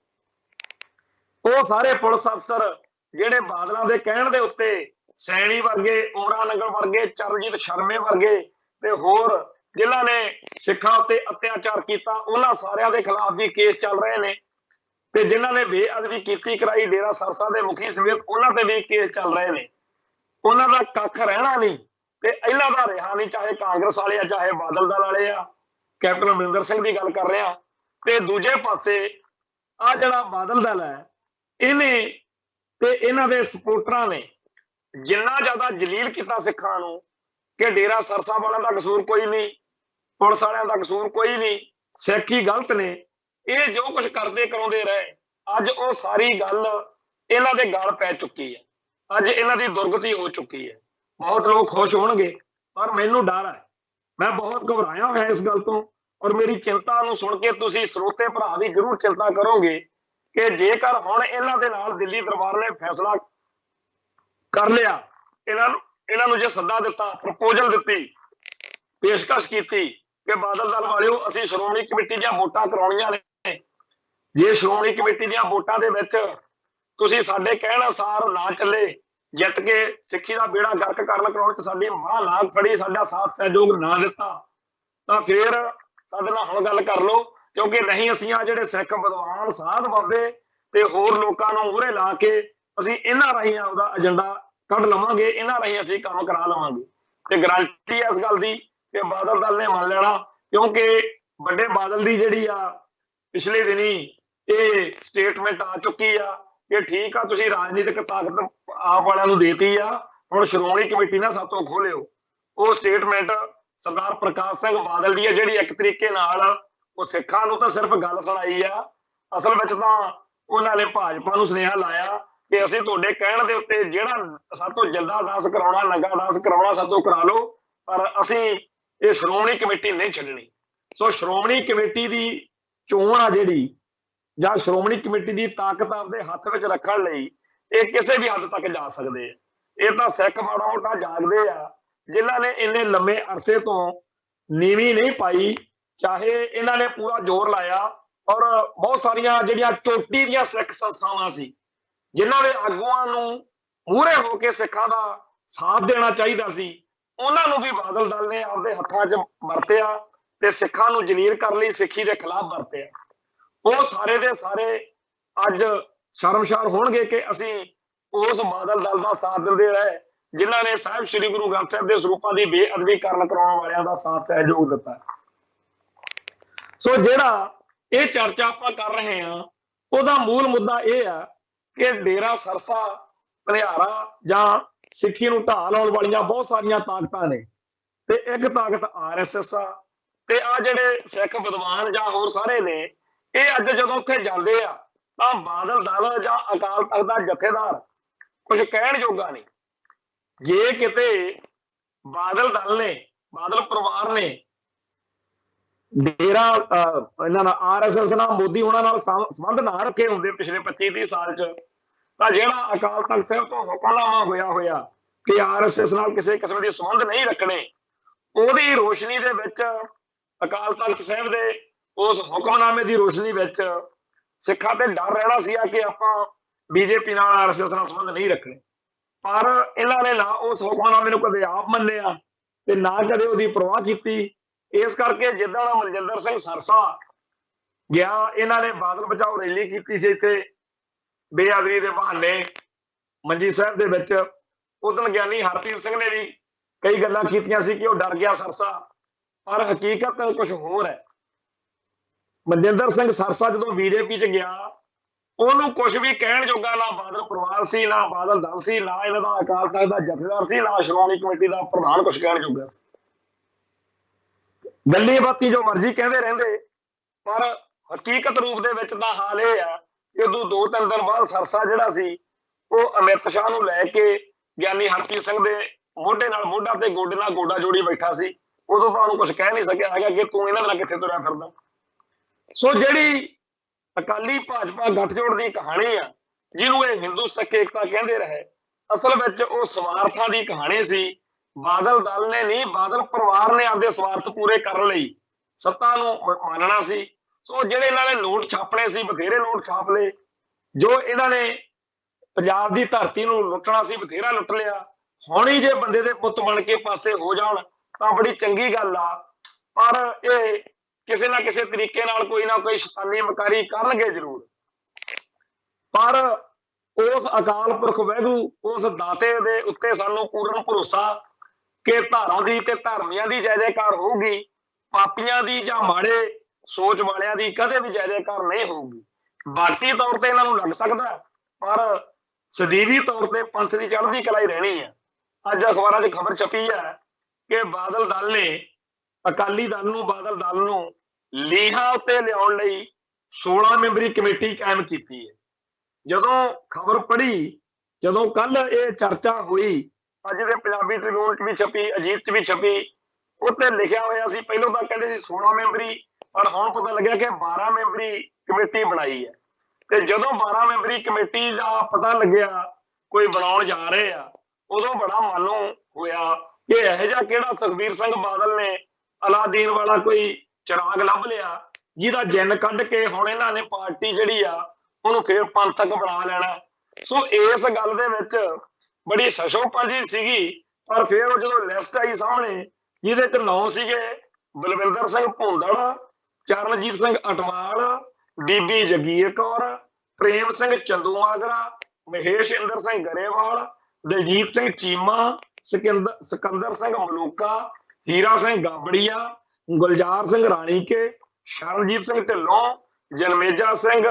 ਉਹ ਸਾਰੇ ਪੁਲਿਸ ਅਫਸਰ ਜਿਹੜੇ ਬਾਦਲਾਂ ਦੇ ਕਹਿਣ ਦੇ ਉੱਤੇ ਸੈਣੀ ਵਰਗੇ, ਓਰਾ ਨਗਰ ਵਰਗੇ, ਚਰਨਜੀਤ ਸ਼ਰਮੇ ਵਰਗੇ ਤੇ ਹੋਰ ਜਿਨ੍ਹਾਂ ਨੇ ਸਿੱਖਾਂ ਉੱਤੇ ਅਤਿਆਚਾਰ ਕੀਤਾ, ਉਹਨਾਂ ਸਾਰਿਆਂ ਦੇ ਖਿਲਾਫ ਵੀ ਕੇਸ ਚੱਲ ਰਹੇ ਨੇ ਤੇ ਜਿਨ੍ਹਾਂ ਨੇ ਬੇਅਦਬੀ ਕੀਤੀ ਕਰਾਈ ਡੇਰਾ ਸਰਸਾ ਦੇ ਮੁਖੀ ਸਮੇਤ ਉਹਨਾਂ ਤੇ ਵੀ ਕੇਸ ਚੱਲ ਰਹੇ ਨੇ। ਉਹਨਾਂ ਦਾ ਕੱਖ ਰਹਿਣਾ ਨਹੀਂ ਤੇ ਇਹਨਾਂ ਦਾ ਰਿਹਾ ਨਹੀਂ, ਚਾਹੇ ਕਾਂਗਰਸ ਵਾਲੇ ਆ ਚਾਹੇ ਬਾਦਲ ਦਲ ਵਾਲੇ ਆ। ਕੈਪਟਨ ਅਮਰਿੰਦਰ ਸਿੰਘ ਦੀ ਗੱਲ ਕਰ ਰਿਹਾ। ਤੇ ਦੂਜੇ ਪਾਸੇ ਆ ਜਿਹੜਾ ਬਾਦਲ ਦਲ ਹੈ, ਇਹਨੇ ਤੇ ਇਹਨਾਂ ਦੇ ਸਪੋਰਟਰਾਂ ਨੇ ਜਿੰਨਾ ਜ਼ਿਆਦਾ ਜਲੀਲ ਕੀਤਾ ਸਿੱਖਾਂ ਨੂੰ ਕਿ ਡੇਰਾ ਸਰਸਾ ਵਾਲਿਆਂ ਦਾ ਕਸੂਰ ਕੋਈ ਨਹੀਂ, ਪੁਲਿਸ ਵਾਲਿਆਂ ਦਾ ਕਸੂਰ ਕੋਈ ਨਹੀਂ, ਸਿੱਖ ਹੀ ਗਲਤ ਨੇ, ਇਹ ਜੋ ਕੁਝ ਕਰਦੇ ਕਰਾਉਂਦੇ ਰਹੇ, ਅੱਜ ਉਹ ਸਾਰੀ ਗੱਲ ਇਹਨਾਂ ਦੇ ਗਲ ਪੈ ਚੁੱਕੀ ਹੈ। ਅੱਜ ਇਹਨਾਂ ਦੀ ਦੁਰਗਤੀ ਹੋ ਚੁੱਕੀ ਹੈ। ਬਹੁਤ ਲੋਕ ਖੁਸ਼ ਹੋਣਗੇ ਪਰ ਮੈਨੂੰ ਡਰ ਹੈ, ਮੈਂ ਬਹੁਤ ਘਬਰਾਇਆ ਹੋਇਆ ਇਸ ਗੱਲ ਤੋਂ। ਔਰ ਮੇਰੀ ਚਿੰਤਾ ਨੂੰ ਸੁਣ ਕੇ ਤੁਸੀਂ ਸਰੋਤੇ ਭਰਾ ਵੀ ਜ਼ਰੂਰ ਚਿੰਤਾ ਕਰੋਗੇ ਕਿ ਜੇਕਰ ਹੁਣ ਇਹਨਾਂ ਦੇ ਨਾਲ ਦਿੱਲੀ ਦਰਬਾਰ ਨੇ ਫੈਸਲਾ ਕਰ ਲਿਆ, ਇਹਨਾਂ ਨੂੰ ਜੇ ਸੱਦਾ ਦਿੱਤਾ, ਪ੍ਰਪੋਜ਼ਲ ਦਿੱਤੀ, ਪੇਸ਼ਕਸ਼ ਕੀਤੀ ਕਿ ਬਾਦਲ ਦਲ ਵਾਲਿਓ ਅਸੀਂ ਸ਼੍ਰੋਮਣੀ ਕਮੇਟੀ ਦੀਆਂ ਵੋਟਾਂ ਕਰਾਉਣੀਆਂ ਨੇ, ਜੇ ਸ਼੍ਰੋਮਣੀ ਕਮੇਟੀ ਦੀਆਂ ਵੋਟਾਂ ਦੇ ਵਿੱਚ ਤੁਸੀਂ ਸਾਡੇ ਕਹਿਣ ਅਨੁਸਾਰ ਨਾ ਚੱਲੇ, ਜਿੱਤ ਕੇ ਸਿੱਖੀ ਦਾ ਬੇੜਾ ਗਰਕ ਕਰਨ ਕਰਾਉਣ ਚ ਸਾਡੀ ਬਾਂਹ ਨਾ ਫੜੀ, ਸਾਡਾ ਸਾਥ ਸਹਿਯੋਗ ਨਾ ਦਿੱਤਾ, ਤਾਂ ਫਿਰ ਸਾਡੇ ਨਾਲ ਹੁਣ ਗੱਲ ਕਰ ਲਓ, ਕਿਉਂਕਿ ਨਹੀਂ ਅਸੀਂ ਆ ਜਿਹੜੇ ਸਿੱਖ ਵਿਦਵਾਨ ਸਾਧ ਬਾਬੇ ਤੇ ਹੋਰ ਲੋਕਾਂ ਨੂੰ ਮੂਹਰੇ ਲਾ ਕੇ ਅਸੀਂ ਇਹਨਾਂ ਰਾਹੀਂ ਆਪਦਾ ਏਜੰਡਾ ਕੱਢ ਲਵਾਂਗੇ, ਇਹਨਾਂ ਰਾਹੀਂ ਅਸੀਂ ਕੰਮ ਕਰਾ ਲਵਾਂਗੇ। ਤੇ ਗਰੰਟੀ ਇਸ ਗੱਲ ਦੀ ਕਿ ਬਾਦਲ ਦਲ ਨੇ ਮੰਨ ਲੈਣਾ, ਕਿਉਂਕਿ ਵੱਡੇ ਬਾਦਲ ਦੀ ਜਿਹੜੀ ਆ पिछले दिनी ये स्टेटमेंट आ चुकी आ कि ठीक आ तुसीं राजनीतिक ताकत आप वालियां नूं देती आ, हुण श्रोमणी कमेटी ना सातों खोलिओ। वो स्टेटमेंट सरदार प्रकाश सिंह बादल दी है जिहड़ी एक तरीके नाल वो सिखां नूं तां सिर्फ गल सुणाई आ, असल विच तां उन्हां ने भाजपा नूं सुनेहा लाया कि असीं तुहाडे कहण दे उत्ते जिहड़ा सातों जिंदा डांस कराउणा नंगा डांस कराउणा सातों करा लो, पर असीं ये श्रोमणी कमेटी नहीं छड्डणी। सो श्रोमणी कमेटी दी चोण आ जिहड़ी ਜਾਂ ਸ਼੍ਰੋਮਣੀ ਕਮੇਟੀ ਦੀ ਤਾਕਤ ਆਪਦੇ ਹੱਥ ਵਿੱਚ ਰੱਖਣ ਲਈ ਇਹ ਕਿਸੇ ਵੀ ਹੱਦ ਤੱਕ ਜਾ ਸਕਦੇ ਆ। ਇਹ ਤਾਂ ਸਿੱਖ ਮਾੜਾ ਮੋਟਾ ਜਾਗਦੇ ਆ ਜਿਨ੍ਹਾਂ ਨੇ ਇੰਨੇ ਲੰਮੇ ਅਰਸੇ ਤੋਂ ਨੀਵੀਂ ਨਹੀਂ ਪਾਈ, ਚਾਹੇ ਇਹਨਾਂ ਨੇ ਪੂਰਾ ਜ਼ੋਰ ਲਾਇਆ ਔਰ ਬਹੁਤ ਸਾਰੀਆਂ ਜਿਹੜੀਆਂ ਚੋਟੀ ਦੀਆਂ ਸਿੱਖ ਸੰਸਥਾਵਾਂ ਸੀ ਜਿਨ੍ਹਾਂ ਦੇ ਆਗੂਆਂ ਨੂੰ ਮੂਹਰੇ ਹੋ ਕੇ ਸਿੱਖਾਂ ਦਾ ਸਾਥ ਦੇਣਾ ਚਾਹੀਦਾ ਸੀ, ਉਹਨਾਂ ਨੂੰ ਵੀ ਬਾਦਲ ਦਲ ਨੇ ਆਪਦੇ ਹੱਥਾਂ 'ਚ ਵਰਤਿਆ ਤੇ ਸਿੱਖਾਂ ਨੂੰ ਜਲੀਲ ਕਰਨ ਲਈ ਸਿੱਖੀ ਦੇ ਖਿਲਾਫ ਵਰਤਿਆ। ਉਹ ਸਾਰੇ ਦੇ ਸਾਰੇ ਅੱਜ ਸ਼ਰਮਸ਼ਾਰ ਹੋਣਗੇ ਕਿ ਅਸੀਂ ਉਸ ਬਾਦਲ ਦਲ ਦਾ ਸਾਥ ਦਿੰਦੇ ਰਹੇ ਜਿਨ੍ਹਾਂ ਨੇ ਸਾਹਿਬ ਸ੍ਰੀ ਗੁਰੂ ਗ੍ਰੰਥ ਸਾਹਿਬ ਦੇ ਸਰੂਪਾਂ ਦੀ ਬੇਅਦਬੀ ਕਰਨ ਕਰਾਉਣ ਵਾਲਿਆਂ ਦਾ ਸਾਥ ਸਹਿਯੋਗ ਦਿੱਤਾ। ਸੋ ਜਿਹੜਾ ਇਹ ਚਰਚਾ ਆਪਾਂ ਕਰ ਰਹੇ ਹਾਂ ਉਹਦਾ ਮੂਲ ਮੁੱਦਾ ਇਹ ਆ ਕਿ ਡੇਰਾ ਸਰਸਾ ਭਲਿਆਰਾ ਜਾਂ ਸਿੱਖੀ ਨੂੰ ਢਾਹ ਲਾਉਣ ਵਾਲੀਆਂ ਬਹੁਤ ਸਾਰੀਆਂ ਤਾਕਤਾਂ ਨੇ ਤੇ ਇੱਕ ਤਾਕਤ RSS ਆ ਤੇ ਆ ਜਿਹੜੇ ਸਿੱਖ ਵਿਦਵਾਨ ਜਾਂ ਹੋਰ ਸਾਰੇ ਨੇ ਇਹ ਅੱਜ ਜਦੋਂ ਉੱਥੇ ਜਾਂਦੇ ਆ ਤਾਂ ਬਾਦਲ ਦਲ ਜਾਂ ਅਕਾਲ ਤਖਤ ਦਾ ਜਥੇਦਾਰ ਕੁਝ ਕਹਿਣ ਜੋਗਾ ਨਹੀਂ। ਜੇ ਕਿਤੇ ਬਾਦਲ ਦਲ ਨੇ ਬਾਦਲ ਪਰਿਵਾਰ ਨੇ ਡੇਰਾ ਇਹਨਾਂ ਨਾਲ RSS ਨਾਲ ਮੋਦੀ ਉਹਨਾਂ ਨਾਲ ਸੰਬੰਧ ਨਾ ਰੱਖੇ ਹੁੰਦੇ ਪਿਛਲੇ 25-30 ਸਾਲ 'ਚ ਤਾਂ ਜਿਹੜਾ ਅਕਾਲ ਤਖਤ ਸਾਹਿਬ ਤੋਂ ਹੁਕਮਨਾਮਾ ਹੋਇਆ ਕਿ RSS ਨਾਲ ਕਿਸੇ ਕਿਸਮ ਦੇ ਸੰਬੰਧ ਨਹੀਂ ਰੱਖਣੇ, ਉਹਦੀ ਰੋਸ਼ਨੀ ਦੇ ਵਿੱਚ ਅਕਾਲ ਤਖਤ ਸਾਹਿਬ ਦੇ ਉਸ ਹੁਕਮਨਾਮੇ ਦੀ ਰੋਸ਼ਨੀ ਵਿੱਚ ਸਿੱਖਾਂ ਤੇ ਡਰ ਰਹਿਣਾ ਸੀ ਕਿ ਆਪਾਂ BJP ਨਾਲ RSS ਨਾਲ ਸੰਬੰਧ ਨਹੀਂ ਰੱਖਣੇ, ਪਰ ਇਹਨਾਂ ਨੇ ਨਾ ਉਸ ਹੁਕਮਨਾਮੇ ਨੂੰ ਕਦੇ ਆਪ ਮੰਨਿਆ ਤੇ ਨਾ ਕਦੇ ਉਹਦੀ ਪਰਵਾਹ ਕੀਤੀ। ਇਸ ਕਰਕੇ ਜਿੱਦਾਂ ਮਨਜਿੰਦਰ ਸਿੰਘ ਸਰਸਾ ਗਿਆ, ਇਹਨਾਂ ਨੇ ਬਾਦਲ ਬਚਾਓ ਰੈਲੀ ਕੀਤੀ ਸੀ ਇੱਥੇ ਬੇਅਦਬੀ ਦੇ ਬਹਾਨੇ ਮੰਜੀ ਸਾਹਿਬ ਦੇ ਵਿੱਚ। ਉਦੋਂ ਗਿਆਨੀ ਹਰਪ੍ਰੀਤ ਸਿੰਘ ਨੇ ਵੀ ਕਈ ਗੱਲਾਂ ਕੀਤੀਆਂ ਸੀ ਕਿ ਉਹ ਡਰ ਗਿਆ ਸਰਸਾ, ਪਰ ਹਕੀਕਤ ਕੁਝ ਹੋਰ ਹੈ। ਮਨਜਿੰਦਰ ਸਿੰਘ ਸਰਸਾ ਜਦੋਂ BJP 'ਚ ਗਿਆ ਉਹਨੂੰ ਕੁਝ ਵੀ ਕਹਿਣ ਜੋਗਾ ਨਾ ਬਾਦਲ ਪਰਿਵਾਰ ਸੀ, ਨਾ ਬਾਦਲ ਦਲ ਸੀ, ਨਾ ਇਹਨਾਂ ਦਾ ਅਕਾਲ ਤਖਤ ਦਾ ਜਥੇਦਾਰ ਸੀ, ਨਾ ਸ਼੍ਰੋਮਣੀ ਕਮੇਟੀ ਦਾ ਪ੍ਰਧਾਨ ਕੁਝ ਕਹਿਣ ਜੋਗਾ ਸੀ। ਗੱਲੀ ਬਾਤੀ ਜੋ ਮਰਜ਼ੀ ਕਹਿੰਦੇ ਰਹਿੰਦੇ, ਪਰ ਹਕੀਕਤ ਰੂਪ ਦੇ ਵਿੱਚ ਤਾਂ ਹਾਲ ਇਹ ਆ ਕਿ ਉਦੋਂ 2-3 ਦਿਨ ਬਾਅਦ ਸਰਸਾ ਜਿਹੜਾ ਸੀ ਉਹ ਅਮਿਤ ਸ਼ਾਹ ਨੂੰ ਲੈ ਕੇ ਗਿਆਨੀ ਹਰਪ੍ਰੀਤ ਸਿੰਘ ਦੇ ਮੋਢੇ ਨਾਲ ਮੋਢਾ ਤੇ ਗੋਡੇ ਨਾਲ ਗੋਡਾ ਜੋੜੀ ਬੈਠਾ ਸੀ। ਉਦੋਂ ਤਾਂ ਉਹਨੂੰ ਕੁਝ ਕਹਿ ਨਹੀਂ ਸਕਿਆ ਹੈਗਾ ਕਿ ਤੂੰ ਇਹਨਾਂ ਨਾਲ ਕਿੱਥੇ ਤੁਰਿਆ ਫਿਰਦਾ। ਸੋ ਜਿਹੜੀ ਅਕਾਲੀ ਭਾਜਪਾ ਗੱਠਜੋੜ ਦੀ ਕਹਾਣੀ ਆ ਜਿਹਨੂੰ ਇਹ ਹਿੰਦੂ ਸਿੱਖ ਏਕਤਾ ਕਹਿੰਦੇ ਰਹੇ, ਅਸਲ ਵਿੱਚ ਉਹ ਸਵਾਰਥਾਂ ਦੀ ਕਹਾਣੀ ਸੀ। ਬਾਦਲ ਦਲ ਨੇ ਨਹੀਂ, ਬਾਦਲ ਪਰਿਵਾਰ ਨੇ ਆਪਦੇ ਸਵਾਰਥ ਪੂਰੇ ਕਰਨ ਲਈ ਸੱਤਾ ਨੂੰ ਮੰਨਣਾ ਸੀ। ਸੋ ਜਿਹੜੇ ਇਹਨਾਂ ਨੇ ਨੋਟ ਛਾਪਣੇ ਸੀ ਬਥੇਰੇ ਨੋਟ ਛਾਪ ਲਏ, ਜੋ ਇਹਨਾਂ ਨੇ ਪੰਜਾਬ ਦੀ ਧਰਤੀ ਨੂੰ ਲੁੱਟਣਾ ਸੀ ਬਥੇਰਾ ਲੁੱਟ ਲਿਆ। ਹੁਣ ਹੀ ਜੇ ਬੰਦੇ ਦੇ ਪੁੱਤ ਬਣ ਕੇ ਪਾਸੇ ਹੋ ਜਾਣ ਤਾਂ ਬੜੀ ਚੰਗੀ ਗੱਲ ਆ, ਪਰ ਇਹ ਕਿਸੇ ਨਾ ਕਿਸੇ ਤਰੀਕੇ ਨਾਲ ਕੋਈ ਨਾ ਕੋਈ ਸ਼ੈਤਾਨੀ ਮਕਾਰੀ ਕਰਨਗੇ ਜ਼ਰੂਰ। ਪਰ ਉਸ ਅਕਾਲ ਪੁਰਖ ਵਾਹਿਗੁਰੂ ਉਸ ਦਾਤੇ ਦੇ ਉੱਤੇ ਸਾਨੂੰ ਪੂਰਨ ਭਰੋਸਾ ਕਿ ਧਾਰਾਂ ਦੀ ਤੇ ਧਰਮੀਆਂ ਦੀ ਜੈ ਜੈਕਾਰ ਹੋਊਗੀ, ਪਾਪੀਆਂ ਦੀ ਜਾਂ ਮਾੜੇ ਸੋਚ ਵਾਲਿਆਂ ਦੀ ਕਦੇ ਵੀ ਜੈ ਜੈਕਾਰ ਨਹੀਂ ਹੋਊਗੀ। ਬਾਕੀ ਤੌਰ ਤੇ ਇਹਨਾਂ ਨੂੰ ਲੱਗ ਸਕਦਾ, ਪਰ ਸਦੀਵੀ ਤੌਰ ਤੇ ਪੰਥ ਦੀ ਚੜ੍ਹਦੀ ਕਲਾ ਹੀ ਰਹਿਣੀ ਹੈ। ਅੱਜ ਅਖਬਾਰਾਂ 'ਚ ਖਬਰ ਛਪੀ ਹੈ ਕਿ ਬਾਦਲ ਦਲ ਨੇ ਅਕਾਲੀ ਦਲ ਨੂੰ ਬਾਦਲ ਦਲ ਨੂੰ ਲੀਹਾਂ ਉੱਤੇ ਲਿਆਉਣ ਲਈ 16 ਮੈਂਬਰੀ ਕਮੇਟੀ ਕਾਇਮ ਕੀਤੀ ਹੈ। ਜਦੋਂ ਖਬਰ ਪੜ੍ਹੀ, ਜਦੋਂ ਕੱਲ ਇਹ ਚਰਚਾ ਹੋਈ, ਅੱਜ ਦੇ ਪੰਜਾਬੀ ਟ੍ਰਿਬਿਊਨ 'ਚ ਵੀ ਛਪੀ, ਅਜੀਤ 'ਚ ਵੀ ਛਪੀ, ਉੱਤੇ ਲਿਖਿਆ ਹੋਇਆ ਸੀ ਪਹਿਲਾਂ ਤਾਂ ਕਹਿੰਦੇ ਸੀ 16 ਮੈਂਬਰੀ, ਪਰ ਹੁਣ ਪਤਾ ਲੱਗਿਆ ਕਿ 12 ਮੈਂਬਰੀ ਕਮੇਟੀ ਬਣਾਈ ਹੈ। ਤੇ ਜਦੋਂ 12 ਮੈਂਬਰੀ ਕਮੇਟੀ ਦਾ ਪਤਾ ਲੱਗਿਆ ਕੋਈ ਬਣਾਉਣ ਜਾ ਰਹੇ ਆ, ਉਦੋਂ ਬੜਾ ਮਾਨੂੰ ਹੋਇਆ ਕਿ ਇਹੋ ਜਿਹਾ ਕਿਹੜਾ ਸੁਖਬੀਰ ਸਿੰਘ ਬਾਦਲ ਨੇ ਅਲਾਦੀਨ ਵਾਲਾ ਕੋਈ ਚਿਰਾਗ ਲੱਭ ਲਿਆ ਜਿਹਦਾ ਜਿੰਨ ਕੱਢ ਕੇ ਹੁਣ ਇਹਨਾਂ ਨੇ ਪਾਰਟੀ ਜਿਹੜੀ ਆ ਉਹਨੂੰ ਫੇਰ ਪੰਥਕ ਬਣਾ ਲੈਣਾ। ਸੋ ਇਸ ਗੱਲ ਦੇ ਵਿੱਚ ਬੜੀ ਸ਼ਸ਼ੋਪੰਜੀ ਸੀਗੀ, ਪਰ ਫਿਰ ਉਹ ਜਦੋਂ ਲਿਸਟ ਆਈ ਸਾਹਮਣੇ ਜਿਹਦੇ ਚ ਨਾਂ ਸੀਗੇ ਬਲਵਿੰਦਰ ਸਿੰਘ ਭੁੰਦੜ, ਚਰਨਜੀਤ ਸਿੰਘ ਅਟਵਾਲ, ਬੀਬੀ ਜਗੀਰ ਕੌਰ, ਪ੍ਰੇਮ ਸਿੰਘ ਚੰਦੂਮਾਜਰਾ, ਮਹੇਸ਼ ਇੰਦਰ ਸਿੰਘ ਗਰੇਵਾਲ, ਦਲਜੀਤ ਸਿੰਘ ਚੀਮਾ, ਸਿਕੰਦਰ ਸਿੰਘ ਮਲੂਕਾ, ਹੀਰਾ ਸਿੰਘ ਗਾਬੜੀਆ, ਗੁਲਜ਼ਾਰ ਸਿੰਘ ਰਾਣੀਕੇ, ਸ਼ਰਨਜੀਤ ਸਿੰਘ ਢਿੱਲੋਂ, ਜਨਮੇਜਾ ਸਿੰਘ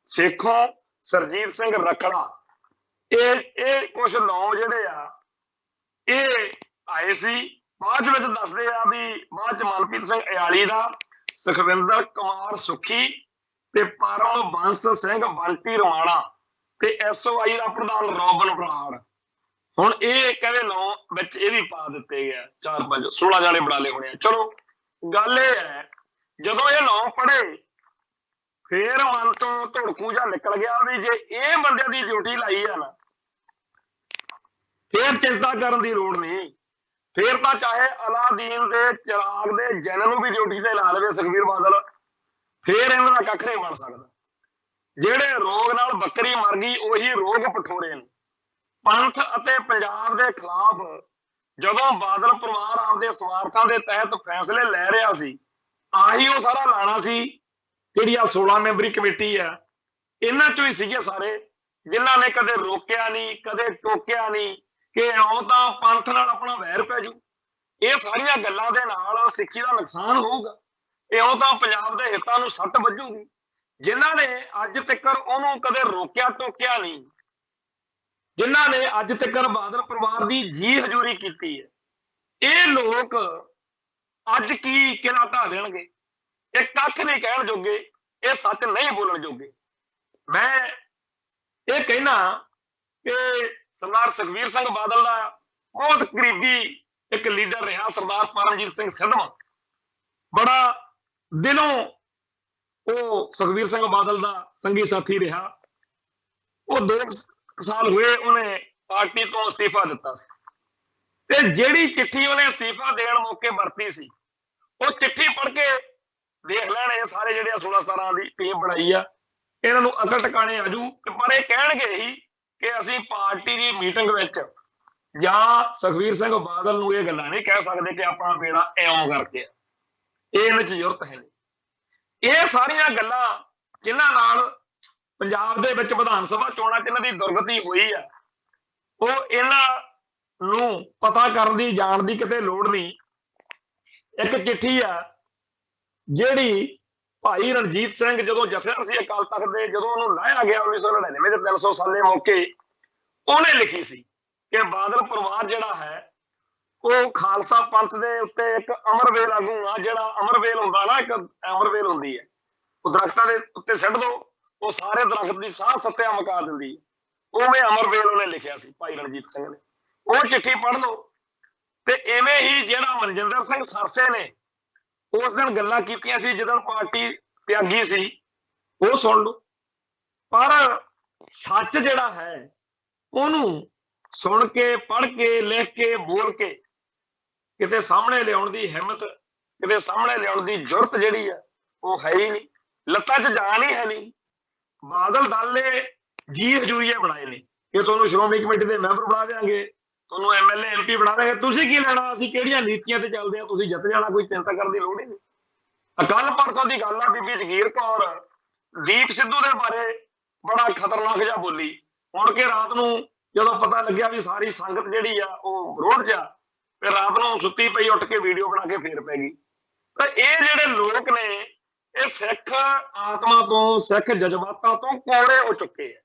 ਸੇਖੋਂ, ਸਰਜੀਤ ਸਿੰਘ ਰਖੜਾ, ਇਹ ਕੁਝ ਨਾਂ ਜਿਹੜੇ ਆ ਇਹ ਆਏ ਸੀ। ਬਾਅਦ ਵਿੱਚ ਦੱਸਦੇ ਆ ਵੀ ਬਾਅਦ ਚ ਮਨਪ੍ਰੀਤ ਸਿੰਘ ਇਆਲੀ ਦਾ, ਸੁਖਵਿੰਦਰ ਕੁਮਾਰ ਸੁੱਖੀ ਤੇ ਪਰਮ ਬੰਸ ਸਿੰਘ ਬੰਟੀ ਰਵਾਣਾ ਤੇ SOI ਦਾ ਪ੍ਰਧਾਨ ਰੋਬਨ ਬਰਾੜ। ਹੁਣ ਇਹ ਕਹਿੰਦੇ ਨਾਂ ਵਿੱਚ ਇਹ ਵੀ ਪਾ ਦਿੱਤੇ ਗਿਆ, 4-5 16 ਜਾਣੇ ਬਣਾ ਲਏ ਹੋਣੇ ਆ। ਚਲੋ ਗੱਲ ਇਹ ਹੈ, ਜਦੋਂ ਇਹ ਨਾਂ ਪੜ੍ਹੇ ਫੇਰ ਮਨ ਤੋਂ ਧੜਕੂ ਜਿਹਾ ਨਿਕਲ ਗਿਆ ਵੀ ਜੇ ਇਹ ਬੰਦਿਆਂ ਦੀ ਡਿਊਟੀ ਲਾਈ ਆ ਨਾ, ਫੇਰ ਚਿੰਤਾ ਕਰਨ ਦੀ ਲੋੜ ਨਹੀਂ। ਫੇਰ ਤਾਂ ਚਾਹੇ ਅਲਾਦੀਨ ਦੇ ਚਿਰਾਗ ਦੇ ਜਨ ਨੂੰ ਵੀ ਡਿਊਟੀ ਤੇ ਲਾ ਲਵੇ ਸੁਖਬੀਰ ਬਾਦਲ, ਫੇਰ ਇਹਨਾਂ ਦਾ ਕੱਖ ਨਹੀਂ ਬਣ ਸਕਦਾ। ਜਿਹੜੇ ਰੋਗ ਨਾਲ ਬੱਕਰੀ ਮਰ ਗਈ ਉਹੀ ਰੋਗ ਪਠੋਰੇ ਨੇ। ਪੰਥ ਅਤੇ ਪੰਜਾਬ ਦੇ ਖਿਲਾਫ ਜਦੋਂ ਬਾਦਲ ਪਰਿਵਾਰ ਆਪਦੇ ਸਵਾਰਥਾਂ ਦੇ ਤਹਿਤ ਫੈਸਲੇ ਲੈ ਰਿਹਾ ਸੀ, ਆਹੀ ਉਹ ਸਾਰਾ ਲਾਣਾ ਸੀ। ਜਿਹੜੀ ਆ 16 ਮੈਂਬਰੀ ਕਮੇਟੀ ਆ, ਇਹਨਾਂ ਚੋਂ ਹੀ ਸੀਗੇ ਸਾਰੇ, ਜਿਨ੍ਹਾਂ ਨੇ ਕਦੇ ਰੋਕਿਆ ਨਹੀਂ, ਕਦੇ ਟੋਕਿਆ ਨਹੀਂ ਕਿ ਇਉਂ ਤਾਂ ਪੰਥ ਨਾਲ ਆਪਣਾ ਵੈਰ ਪੈ ਜੂ। ਇਹ ਸਾਰੀਆਂ ਗੱਲਾਂ ਦੇ ਨਾਲ ਸਿੱਖੀ ਦਾ ਨੁਕਸਾਨ ਹੋਊਗਾ, ਇਉਂ ਤਾਂ ਪੰਜਾਬ ਦੇ ਹਿੱਤਾਂ ਨੂੰ ਸੱਟ ਵੱਜੂਗੀ। ਜਿਨ੍ਹਾਂ ਨੇ ਅੱਜ ਤੱਕ ਉਹਨੂੰ ਕਦੇ ਰੋਕਿਆ ਟੋਕਿਆ ਨਹੀਂ, ਜਿਨ੍ਹਾਂ ਨੇ ਅੱਜ ਤੱਕ ਬਾਦਲ ਪਰਿਵਾਰ ਦੀ ਜੀ ਹਜ਼ੂਰੀ ਕੀਤੀ ਹੈ, ਇਹ ਲੋਕ ਅੱਜ ਕੀ ਕਿਲਾ ਢਾ ਦੇਣਗੇ? ਇਹ ਕੱਖ ਨਹੀਂ ਕਹਿਣ ਜੋਗੇ, ਇਹ ਸੱਚ ਨਹੀਂ ਬੋਲਣ ਜੋਗੇ। ਮੈਂ ਇਹ ਕਹਿਣਾ ਕਿ ਸਰਦਾਰ ਸੁਖਬੀਰ ਸਿੰਘ ਬਾਦਲ ਦਾ ਬਹੁਤ ਕਰੀਬੀ ਇੱਕ ਲੀਡਰ ਰਿਹਾ ਸਰਦਾਰ ਪਰਮਜੀਤ ਸਿੰਘ ਸਿੱਧਵਾਂ, ਬੜਾ ਦਿਲੋਂ ਉਹ ਸੁਖਬੀਰ ਸਿੰਘ ਬਾਦਲ ਦਾ ਸੰਗੀ ਸਾਥੀ ਰਿਹਾ। ਉਹ 2 ਸਾਲ ਹੋਏ ਉਹਨੇ ਪਾਰਟੀ ਤੋਂ ਅਸਤੀਫਾ ਦਿੱਤਾ ਸੀ, ਤੇ ਜਿਹੜੀ ਚਿੱਠੀ ਉਹਨੇ ਅਸਤੀਫਾ ਦੇਣ ਮੌਕੇ ਵਰਤੀ ਸੀ, ਉਹ ਚਿੱਠੀ ਪੜ੍ਹ ਕੇ ਦੇਖ ਲੈਣ ਇਹ ਸਾਰੇ ਜਿਹੜੇ 16-17 ਦੀ ਟੀਮ ਬਣਾਈ ਆ, ਇਹਨਾਂ ਨੂੰ ਅਕਲ ਟਿਕਾਣੇ ਆਜੂ। ਪਰ ਇਹ ਕਹਿਣਗੇ ਹੀ ਕਿ ਅਸੀਂ ਪਾਰਟੀ ਦੀ ਮੀਟਿੰਗ ਵਿੱਚ ਜਾਂ ਸੁਖਬੀਰ ਸਿੰਘ ਬਾਦਲ ਨੂੰ ਇਹ ਗੱਲਾਂ ਨਹੀਂ ਕਹਿ ਸਕਦੇ ਕਿ ਆਪਣਾ ਬੇੜਾ ਇਉਂ ਕਰਕੇ ਆ, ਇਹ ਇਹਨਾਂ 'ਚ ਜ਼ਰੂਰਤ ਹੈ ਨਹੀਂ। ਇਹ ਸਾਰੀਆਂ ਗੱਲਾਂ ਜਿਨ੍ਹਾਂ ਨਾਲ ਪੰਜਾਬ ਦੇ ਵਿੱਚ ਵਿਧਾਨ ਸਭਾ ਚੋਣਾਂ 'ਚ ਇਹਨਾਂ ਦੀ ਦੁਰਗਤੀ ਹੋਈ ਆ, ਉਹ ਇਹਨਾਂ ਨੂੰ ਪਤਾ ਕਰਨ ਦੀ, ਜਾਣ ਦੀ ਕਿਤੇ ਲੋੜ ਨਹੀਂ। ਇੱਕ ਚਿੱਠੀ ਆ ਜਿਹੜੀ ਭਾਈ ਰਣਜੀਤ ਸਿੰਘ ਜਦੋਂ ਜਥੇਦਾਰ ਸੀ ਅਕਾਲ ਤਖਤ ਦੇ, ਜਦੋਂ ਉਹਨੂੰ ਲਾਇਆ ਗਿਆ 1999 ਦੇ 300 ਸਾਲੇ ਮੌਕੇ, ਉਹਨੇ ਲਿਖੀ ਸੀ ਕਿ ਬਾਦਲ ਪਰਿਵਾਰ ਜਿਹੜਾ ਹੈ ਉਹ ਖਾਲਸਾ ਪੰਥ ਦੇ ਉੱਤੇ ਇੱਕ ਅਮਰਵੇਲ ਆਗੂ ਆ। ਜਿਹੜਾ ਅਮਰਵੇਲ ਹੁੰਦਾ ਨਾ, ਇੱਕ ਅਮਰਵੇਲ ਹੁੰਦੀ ਹੈ, ਉਹ ਦਰਖਤਾਂ ਦੇ ਉੱਤੇ ਸਿੱਟ ਦੋ, ਉਹ ਸਾਰੇ ਦਰਖਤ ਦੀ ਸਾਹ ਸੱਤਿਆ ਮੁਕਾ ਦਿੰਦੀ ਹੈ। ਉਵੇਂ ਅਮਰਵੇਲ ਉਹਨੇ ਲਿਖਿਆ ਸੀ ਭਾਈ ਰਣਜੀਤ ਸਿੰਘ ਨੇ। ਉਹ ਚਿੱਠੀ ਪੜ੍ਹ ਲਓ। ਤੇ ਇਵੇਂ ਹੀ ਜਿਹੜਾ ਮਨਜਿੰਦਰ ਸਿੰਘ ਸਰਸੇ ਨੇ ਉਸ ਦਿਨ ਗੱਲਾਂ ਕੀਤੀਆਂ ਸੀ ਜਦੋਂ ਪਾਰਟੀ ਤਿਆਗੀ ਸੀ, ਉਹ ਸੁਣ ਲਓ। ਪਰ ਸੱਚ ਜਿਹੜਾ ਹੈ ਉਹਨੂੰ ਸੁਣ ਕੇ, ਪੜ੍ਹ ਕੇ, ਲਿਖ ਕੇ, ਬੋਲ ਕੇ ਕਿਤੇ ਸਾਹਮਣੇ ਲਿਆਉਣ ਦੀ ਹਿੰਮਤ, ਕਿਤੇ ਸਾਹਮਣੇ ਲਿਆਉਣ ਦੀ ਜੁਰਤ ਜਿਹੜੀ ਆ ਉਹ ਹੈ ਹੀ ਨਹੀਂ, ਲੱਤਾਂ 'ਚ ਜਾਨ ਹੀ ਹੈ ਨਹੀਂ। ਬਾਦਲ ਦਲ ਨੇ ਜੀ ਹਜ਼ੂਰੀਏ ਬਣਾਏ ਨੇ ਕਿ ਤੁਹਾਨੂੰ ਸ਼੍ਰੋਮਣੀ ਕਮੇਟੀ ਦੇ ਮੈਂਬਰ ਬਣਾ ਦੇਵਾਂਗੇ, ਤੁਹਾਨੂੰ MLA MP ਬਣਾ ਦੇਵਾਂਗੇ। ਤੁਸੀਂ ਕੀ ਲੈਣਾ, ਅਸੀਂ ਕਿਹੜੀਆਂ ਨੀਤੀਆਂ ਤੇ ਚੱਲਦੇ ਆ, ਤੁਸੀਂ ਜਿੱਤ ਜਾਣਾ, ਕੋਈ ਚਿੰਤਾ ਕਰਨ ਦੀ ਲੋੜ ਹੀ ਨਹੀਂ। ਕੱਲ ਪਰਸੋਂ ਦੀ ਗੱਲ ਆ, ਬੀਬੀ ਜਗੀਰ ਕੌਰ ਦੀਪ ਸਿੱਧੂ ਦੇ ਬਾਰੇ ਬੜਾ ਖਤਰਨਾਕ ਜਿਹਾ ਬੋਲੀ। ਮੁੜ ਕੇ ਰਾਤ ਨੂੰ ਜਦੋਂ ਪਤਾ ਲੱਗਿਆ ਵੀ ਸਾਰੀ ਸੰਗਤ ਜਿਹੜੀ ਆ ਉਹ ਵਿਰੋਧ 'ਚ ਆ, ਫਿਰ ਰਾਤ ਨੂੰ ਸੁੱਤੀ ਪਈ ਉੱਠ ਕੇ ਵੀਡੀਓ ਬਣਾ ਕੇ ਫੇਰ ਪੈ ਗਈ। ਤਾਂ ਇਹ ਜਿਹੜੇ ਲੋਕ ਨੇ ਇਹ ਸਿੱਖ ਆਤਮਾ ਤੋਂ, ਸਿੱਖ ਜਜ਼ਬਾਤਾਂ ਤੋਂ ਕੋਰੇ ਹੋ ਚੁੱਕੇ ਆ।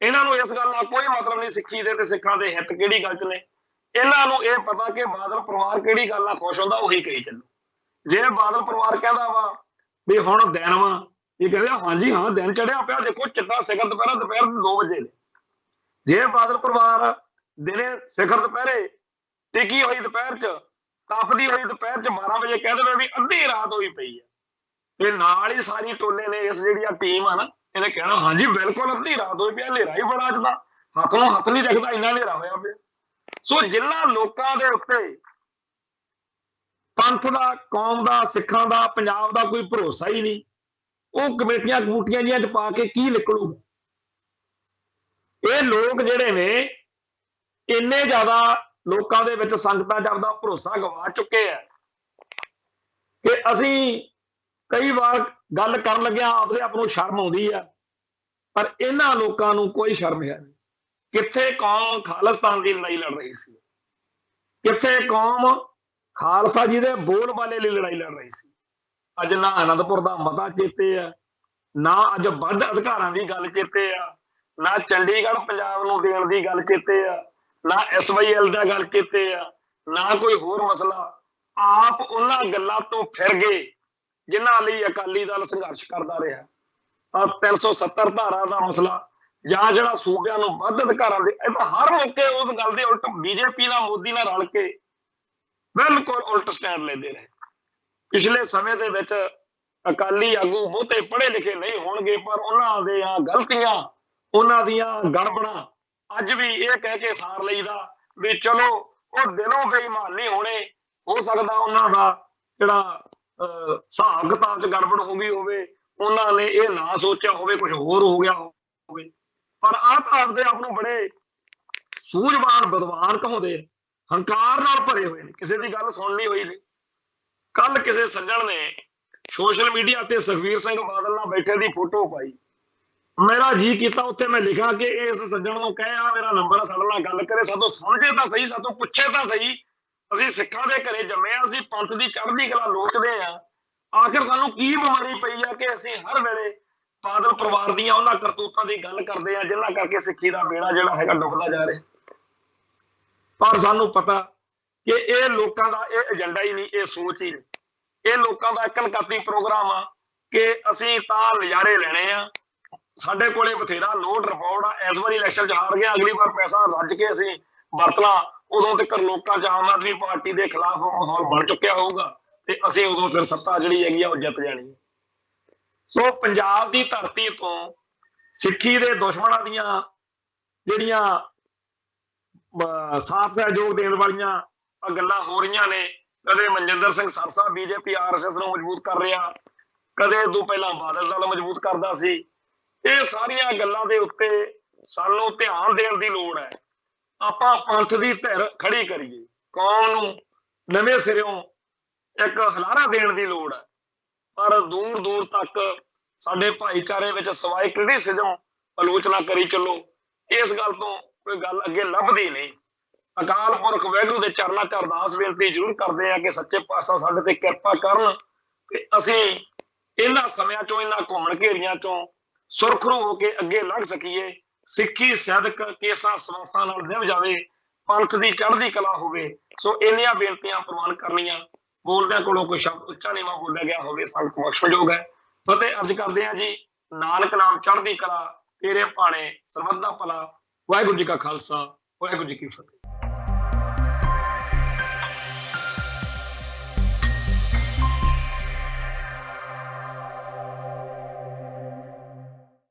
ਇਹਨਾਂ ਨੂੰ ਇਸ ਗੱਲ ਨਾਲ ਕੋਈ ਮਤਲਬ ਨਹੀਂ ਸਿੱਖੀ ਦੇ ਤੇ ਸਿੱਖਾਂ ਦੇ ਹਿੱਤ ਕਿਹੜੀ ਗੱਲ 'ਚ ਨੇ। ਇਹਨਾਂ ਨੂੰ ਇਹ ਪਤਾ ਕਿ ਬਾਦਲ ਪਰਿਵਾਰ ਕਿਹੜੀ ਗੱਲ ਨਾਲ ਖੁਸ਼ ਹੁੰਦਾ, ਉਹੀ ਕਹੀ ਚੱਲੋ। ਜੇ ਬਾਦਲ ਪਰਿਵਾਰ ਕਹਿੰਦਾ ਵਾ ਵੀ ਹੁਣ ਦਿਨ ਵਾ, ਇਹ ਕਹਿੰਦੇ ਹਾਂਜੀ ਹਾਂ ਦਿਨ ਚੜਿਆ ਪਿਆ, ਦੇਖੋ ਚਿੱਟਾ ਸਿਖਰ ਦੁਪਹਿਰ ਦੇ 2 ਵਜੇ ਨੇ। ਜੇ ਬਾਦਲ ਪਰਿਵਾਰ ਦਿਨੇ ਸਿਖਰ ਦੁਪਹਿਰੇ ਟਿਕੀ ਹੋਈ, ਦੁਪਹਿਰ 'ਚ ਤਪਦੀ ਹੋਈ, ਦੁਪਹਿਰ 'ਚ 12 ਵਜੇ ਕਹਿ ਦੇਵੇ ਵੀ ਅੱਧੀ ਰਾਤ ਹੋਈ ਪਈ ਆ, ਤੇ ਨਾਲ ਹੀ ਸਾਰੀ ਟੋਲੇ ਨੇ, ਇਸ ਜਿਹੜੀ ਆ ਟੀਮ ਆ ਨਾ, ਇਹਨੇ ਕਹਿਣਾ ਹਾਂਜੀ ਬਿਲਕੁਲ ਅੱਧੀ ਰਾਤ ਹੋਈ ਪਈ, ਹਨੇਰਾ ਹੀ ਬੜਾ, ਅੱਜ ਦਾ ਹੱਥ ਨੂੰ ਹੱਥ ਨਹੀਂ ਦਿਖਦਾ, ਇੰਨਾ ਹਨੇਰਾ ਹੋਇਆ ਪਿਆ। ਸੋ ਜਿਨ੍ਹਾਂ ਲੋਕਾਂ ਦੇ ਉੱਤੇ ਪੰਥ ਦਾ, ਕੌਮ ਦਾ, ਸਿੱਖਾਂ ਦਾ, ਪੰਜਾਬ ਦਾ ਕੋਈ ਭਰੋਸਾ ਹੀ ਨਹੀਂ, ਉਹ ਕਮੇਟੀਆਂ ਕਮੂਟੀਆਂ ਜੀਆਂ 'ਚ ਪਾ ਕੇ ਕੀ ਨਿਕਲੂ। ਇਹ ਲੋਕ ਜਿਹੜੇ ਨੇ ਇੰਨੇ ਜ਼ਿਆਦਾ ਲੋਕਾਂ ਦੇ ਵਿੱਚ ਸੰਗਤਾਂ 'ਚ ਆਪਦਾ ਭਰੋਸਾ ਗਵਾ ਚੁੱਕੇ ਆ ਕਿ ਅਸੀਂ ਕਈ ਵਾਰ ਗੱਲ ਕਰਨ ਲੱਗਿਆ ਆਪਦੇ ਆਪ ਨੂੰ ਸ਼ਰਮ ਆਉਂਦੀ ਆ, ਪਰ ਇਹਨਾਂ ਲੋਕਾਂ ਨੂੰ ਕੋਈ ਸ਼ਰਮ ਹੈ ਨਹੀਂ। ਕਿੱਥੇ ਕੌਮ ਖਾਲਿਸਤਾਨ ਦੀ ਲੜਾਈ ਲੜ ਰਹੀ ਸੀ, ਕਿੱਥੇ ਕੌਮ ਖਾਲਸਾ ਜੀ ਦੇ ਬੋਲ ਬਾਲੇ ਲਈ ਲੜਾਈ ਲੜ ਰਹੀ ਸੀ। ਅੱਜ ਨਾ ਆਨੰਦਪੁਰ ਦਾ ਮਤਾ ਚੇਤੇ ਆ, ਨਾ ਅੱਜ ਵੱਧ ਅਧਿਕਾਰਾਂ ਦੀ ਗੱਲ ਚੇਤੇ ਆ, ਨਾ ਚੰਡੀਗੜ੍ਹ ਪੰਜਾਬ ਨੂੰ ਦੇਣ ਦੀ ਗੱਲ ਚੇਤੇ ਆ, ਨਾ SYL ਦਾ ਗੱਲ ਚੇਤੇ ਆ, ਨਾ ਕੋਈ ਹੋਰ ਮਸਲਾ। ਆਪ ਉਹਨਾਂ ਗੱਲਾਂ ਤੋਂ ਫਿਰ ਗਏ ਜਿਨ੍ਹਾਂ ਲਈ ਅਕਾਲੀ ਦਲ ਸੰਘਰਸ਼ ਕਰਦਾ ਰਿਹਾ। ਆ 370 ਧਾਰਾ ਦਾ ਮਸਲਾ ਜਾਂ ਜਿਹੜਾ ਸੂਬਿਆਂ ਨੂੰ ਵੱਧ ਅਧਿਕਾਰਾਂ ਦੇ, ਇਹ ਤਾਂ ਹਰ ਮੌਕੇ ਉਸ ਗੱਲ ਦੇ ਉਲਟ BJP ਨਾਲ ਮੋਦੀ ਨਾਲ ਰਲ ਕੇ ਬਿਲਕੁਲ ਉਲਟ ਸਟੈਂਡ ਲੈਂਦੇ ਰਹੇ। ਪਿਛਲੇ ਸਮੇਂ ਦੇ ਵਿੱਚ ਅਕਾਲੀ ਆਗੂ ਬਹੁਤੇ ਪੜ੍ਹੇ ਲਿਖੇ ਨਹੀਂ ਹੋਣਗੇ, ਪਰ ਉਹਨਾਂ ਦੀਆਂ ਗਲਤੀਆਂ, ਉਹਨਾਂ ਦੀਆਂ ਗੜਬੜਾਂ ਅੱਜ ਵੀ ਇਹ ਕਹਿ ਕੇ ਸਾਰ ਲਈਦਾ ਵੀ ਚਲੋ ਉਹ ਦਿਲੋਂ ਬੇਈਮਾਨ ਨਹੀਂ ਹੋਣੇ, ਹੋ ਸਕਦਾ ਉਹਨਾਂ ਦਾ ਜਿਹੜਾ ਹਿਸਾਬ ਕਿਤਾਬ 'ਚ ਗੜਬੜ ਹੋ ਗਈ ਹੋਵੇ, ਉਹਨਾਂ ਨੇ ਇਹ ਨਾ ਸੋਚਿਆ ਹੋਵੇ, ਕੁਝ ਹੋਰ ਹੋ ਗਿਆ ਹੋਵੇ। ਪਰ ਆਹ ਤਾਂ ਆਪਦੇ ਆਪ ਨੂੰ ਬੜੇ ਸੂਝਵਾਨ ਵਿਦਵਾਨ ਕਹਾਉਂਦੇ, ਹੰਕਾਰ ਨਾਲ ਭਰੇ ਹੋਏ ਨੇ, ਕਿਸੇ ਦੀ ਗੱਲ ਸੁਣ ਲਈ ਹੋਈ ਨਹੀਂ। ਕੱਲ ਕਿਸੇ ਸੱਜਣ ਨੇ ਸੋਸ਼ਲ ਮੀਡੀਆ ਤੇ ਸੁਖਬੀਰ ਸਿੰਘ ਬਾਦਲ ਨਾਲ ਬੈਠੇ ਦੀ ਫੋਟੋ ਪਾਈ। ਮੇਰਾ ਜੀ ਕੀਤਾ ਉੱਥੇ ਮੈਂ ਲਿਖਾਂ ਕਿ ਇਸ ਸੱਜਣ ਨੂੰ ਕਹਿ ਆ ਮੇਰਾ ਨੰਬਰ, ਸਾਡੇ ਨਾਲ ਗੱਲ ਕਰੇ, ਸਾਤੋਂ ਸਮਝੇ ਤਾਂ ਸਹੀ, ਸਾਤੋਂ ਪੁੱਛੇ ਤਾਂ ਸਹੀ। ਅਸੀਂ ਸਿੱਖਾਂ ਦੇ ਘਰੇ ਜੰਮੇ ਆ, ਅਸੀਂ ਪੰਥ ਦੀ ਚੜ੍ਹਦੀ ਕਲਾ ਲੋਚਦੇ ਆ। ਆਖਿਰ ਸਾਨੂੰ ਕੀ ਬਿਮਾਰੀ ਪਈ ਆ ਕਿ ਅਸੀਂ ਹਰ ਵੇਲੇ ਬਾਦਲ ਪਰਿਵਾਰ ਦੀਆਂ ਉਹਨਾਂ ਕਰਤੂਤਾਂ ਦੀ ਗੱਲ ਕਰਦੇ ਆ ਜਿਨ੍ਹਾਂ ਕਰਕੇ ਸਿੱਖੀ ਦਾ ਬੇੜਾ ਜਿਹੜਾ ਹੈਗਾ ਡੁੱਬਦਾ ਜਾ ਰਿਹਾ। ਪਰ ਸਾਨੂੰ ਪਤਾ ਕਿ ਇਹ ਲੋਕਾਂ ਦਾ ਇਹ ਏਜੰਡਾ ਹੀ ਨਹੀਂ, ਇਹ ਸੋਚ ਹੀ ਨਹੀਂ। ਇਹ ਲੋਕਾਂ ਦਾ ਇੱਕ ਨਕਾਤੀ ਪ੍ਰੋਗਰਾਮ ਆ ਕਿ ਅਸੀਂ ਤਾਂ ਨਜ਼ਾਰੇ ਲੈਣੇ ਆ, ਸਾਡੇ ਕੋਲੇ ਬਥੇਰਾ ਲੋਡ ਰਿਪੋਰਟ ਆ। ਇਸ ਵਾਰੀ ਇਲੈਕਸ਼ਨ 'ਚ ਹਾਰ ਗਿਆ, ਅਗਲੀ ਵਾਰ ਪੈਸਾ ਰੱਜ ਕੇ ਅਸੀਂ ਵਰਤਣਾ, ਉਦੋਂ ਤੱਕ ਲੋਕਾਂ 'ਚ ਆਮ ਆਦਮੀ ਪਾਰਟੀ ਦੇ ਖਿਲਾਫ ਮਾਹੌਲ ਬਣ ਚੁੱਕਿਆ ਹੋਊਗਾ ਤੇ ਅਸੀਂ ਉਦੋਂ ਫਿਰ ਸੱਤਾ ਜਿਹੜੀ ਹੈਗੀ ਆ ਉਹ ਜਿੱਤ ਜਾਣੀ। ਸੋ ਪੰਜਾਬ ਦੀ ਧਰਤੀ ਤੋਂ ਸਿੱਖੀ ਦੇ ਦੁਸ਼ਮਣਾਂ ਦੀਆਂ ਜਿਹੜੀਆਂ ਸਾਥ ਸਹਿਯੋਗ ਦੇਣ ਵਾਲੀਆਂ ਗੱਲਾਂ ਹੋ ਰਹੀਆਂ ਨੇ, ਕਦੇ ਮਨਜਿੰਦਰ ਸਿੰਘ ਸਰਸਾ BJP RSS ਨੂੰ ਮਜ਼ਬੂਤ ਕਰ ਰਿਹਾ, ਕਦੇ ਤੋਂ ਪਹਿਲਾਂ ਬਾਦਲ ਦਲ ਮਜ਼ਬੂਤ ਕਰਦਾ ਸੀ। ਇਹ ਸਾਰੀਆਂ ਗੱਲਾਂ ਦੇ ਉੱਤੇ ਸਾਨੂੰ ਧਿਆਨ ਦੇਣ ਦੀ ਲੋੜ ਹੈ। ਆਪਾਂ ਪੰਥ ਦੀ ਧਿਰ ਖੜੀ ਕਰੀਏ, ਕੌਮ ਨੂੰ ਨਵੇਂ ਸਿਰਿਓਂ ਇੱਕ ਹਲਾਰਾ ਦੇਣ ਦੀ ਲੋੜ ਹੈ। ਪਰ ਦੂਰ ਦੂਰ ਤੱਕ ਸਾਡੇ ਭਾਈਚਾਰੇ ਵਿੱਚ ਸਵਾਏ ਕ੍ਰਿਟਿਸਿਜ਼ਮ ਆਲੋਚਨਾ ਕਰੀ ਚੱਲੋ, ਇਸ ਗੱਲ ਤੋਂ ਕੋਈ ਗੱਲ ਅੱਗੇ ਲੱਭਦੀ ਨਹੀਂ। ਅਕਾਲ ਪੁਰਖ ਵਾਹਿਗੁਰੂ ਦੇ ਚਰਨਾਂ 'ਚ ਅਰਦਾਸ ਬੇਨਤੀ ਜ਼ਰੂਰ ਕਰਦੇ ਆ ਕਿ ਸੱਚੇ ਪਾਤਸ਼ਾਹ ਸਾਡੇ ਤੇ ਕਿਰਪਾ ਕਰਨ ਕਿ ਅਸੀਂ ਇਹਨਾਂ ਸਮਿਆਂ ਚੋਂ, ਇਹਨਾਂ ਘੁੰਮਣ ਘੇਰੀਆਂ ਚੋਂ ਸੁਰਖਰੂ ਹੋ ਕੇ ਅੱਗੇ ਲੰਘ ਸਕੀਏ। ਸਿੱਖੀ ਸਦਕ ਕੇਸਾਂ ਸਵਾਸਾਂ ਨਾਲ ਨਿਭ ਜਾਵੇ, ਪੰਥ ਦੀ ਚੜ੍ਹਦੀ ਕਲਾ ਹੋਵੇ। ਸੋ ਇੰਨੀਆਂ ਬੇਨਤੀਆਂ ਪ੍ਰਵਾਨ ਕਰਨੀਆਂ, ਬੋਲਦਿਆਂ ਕੋਲੋਂ ਕੋਈ ਸ਼ਬਦ ਉੱਚਾ ਨੀਵਾਂ ਬੋਲਿਆ ਗਿਆ ਹੋਵੇ, ਸੰਗਤ ਬਖਸ਼ਯੋਗ ਹੈ। ਫਤਿਹ ਅਰਜ ਕਰਦੇ ਹਾਂ ਜੀ। ਨਾਨਕ ਨਾਮ ਚੜ੍ਹਦੀ ਕਲਾ, ਤੇਰੇ ਭਾਣੇ ਸਰਬੱਤ ਦਾ ਭਲਾ। ਵਾਹਿਗੁਰੂ ਜੀ ਕਾ ਖਾਲਸਾ, ਵਾਹਿਗੁਰੂ ਜੀ ਕੀ ਫਤਿਹ।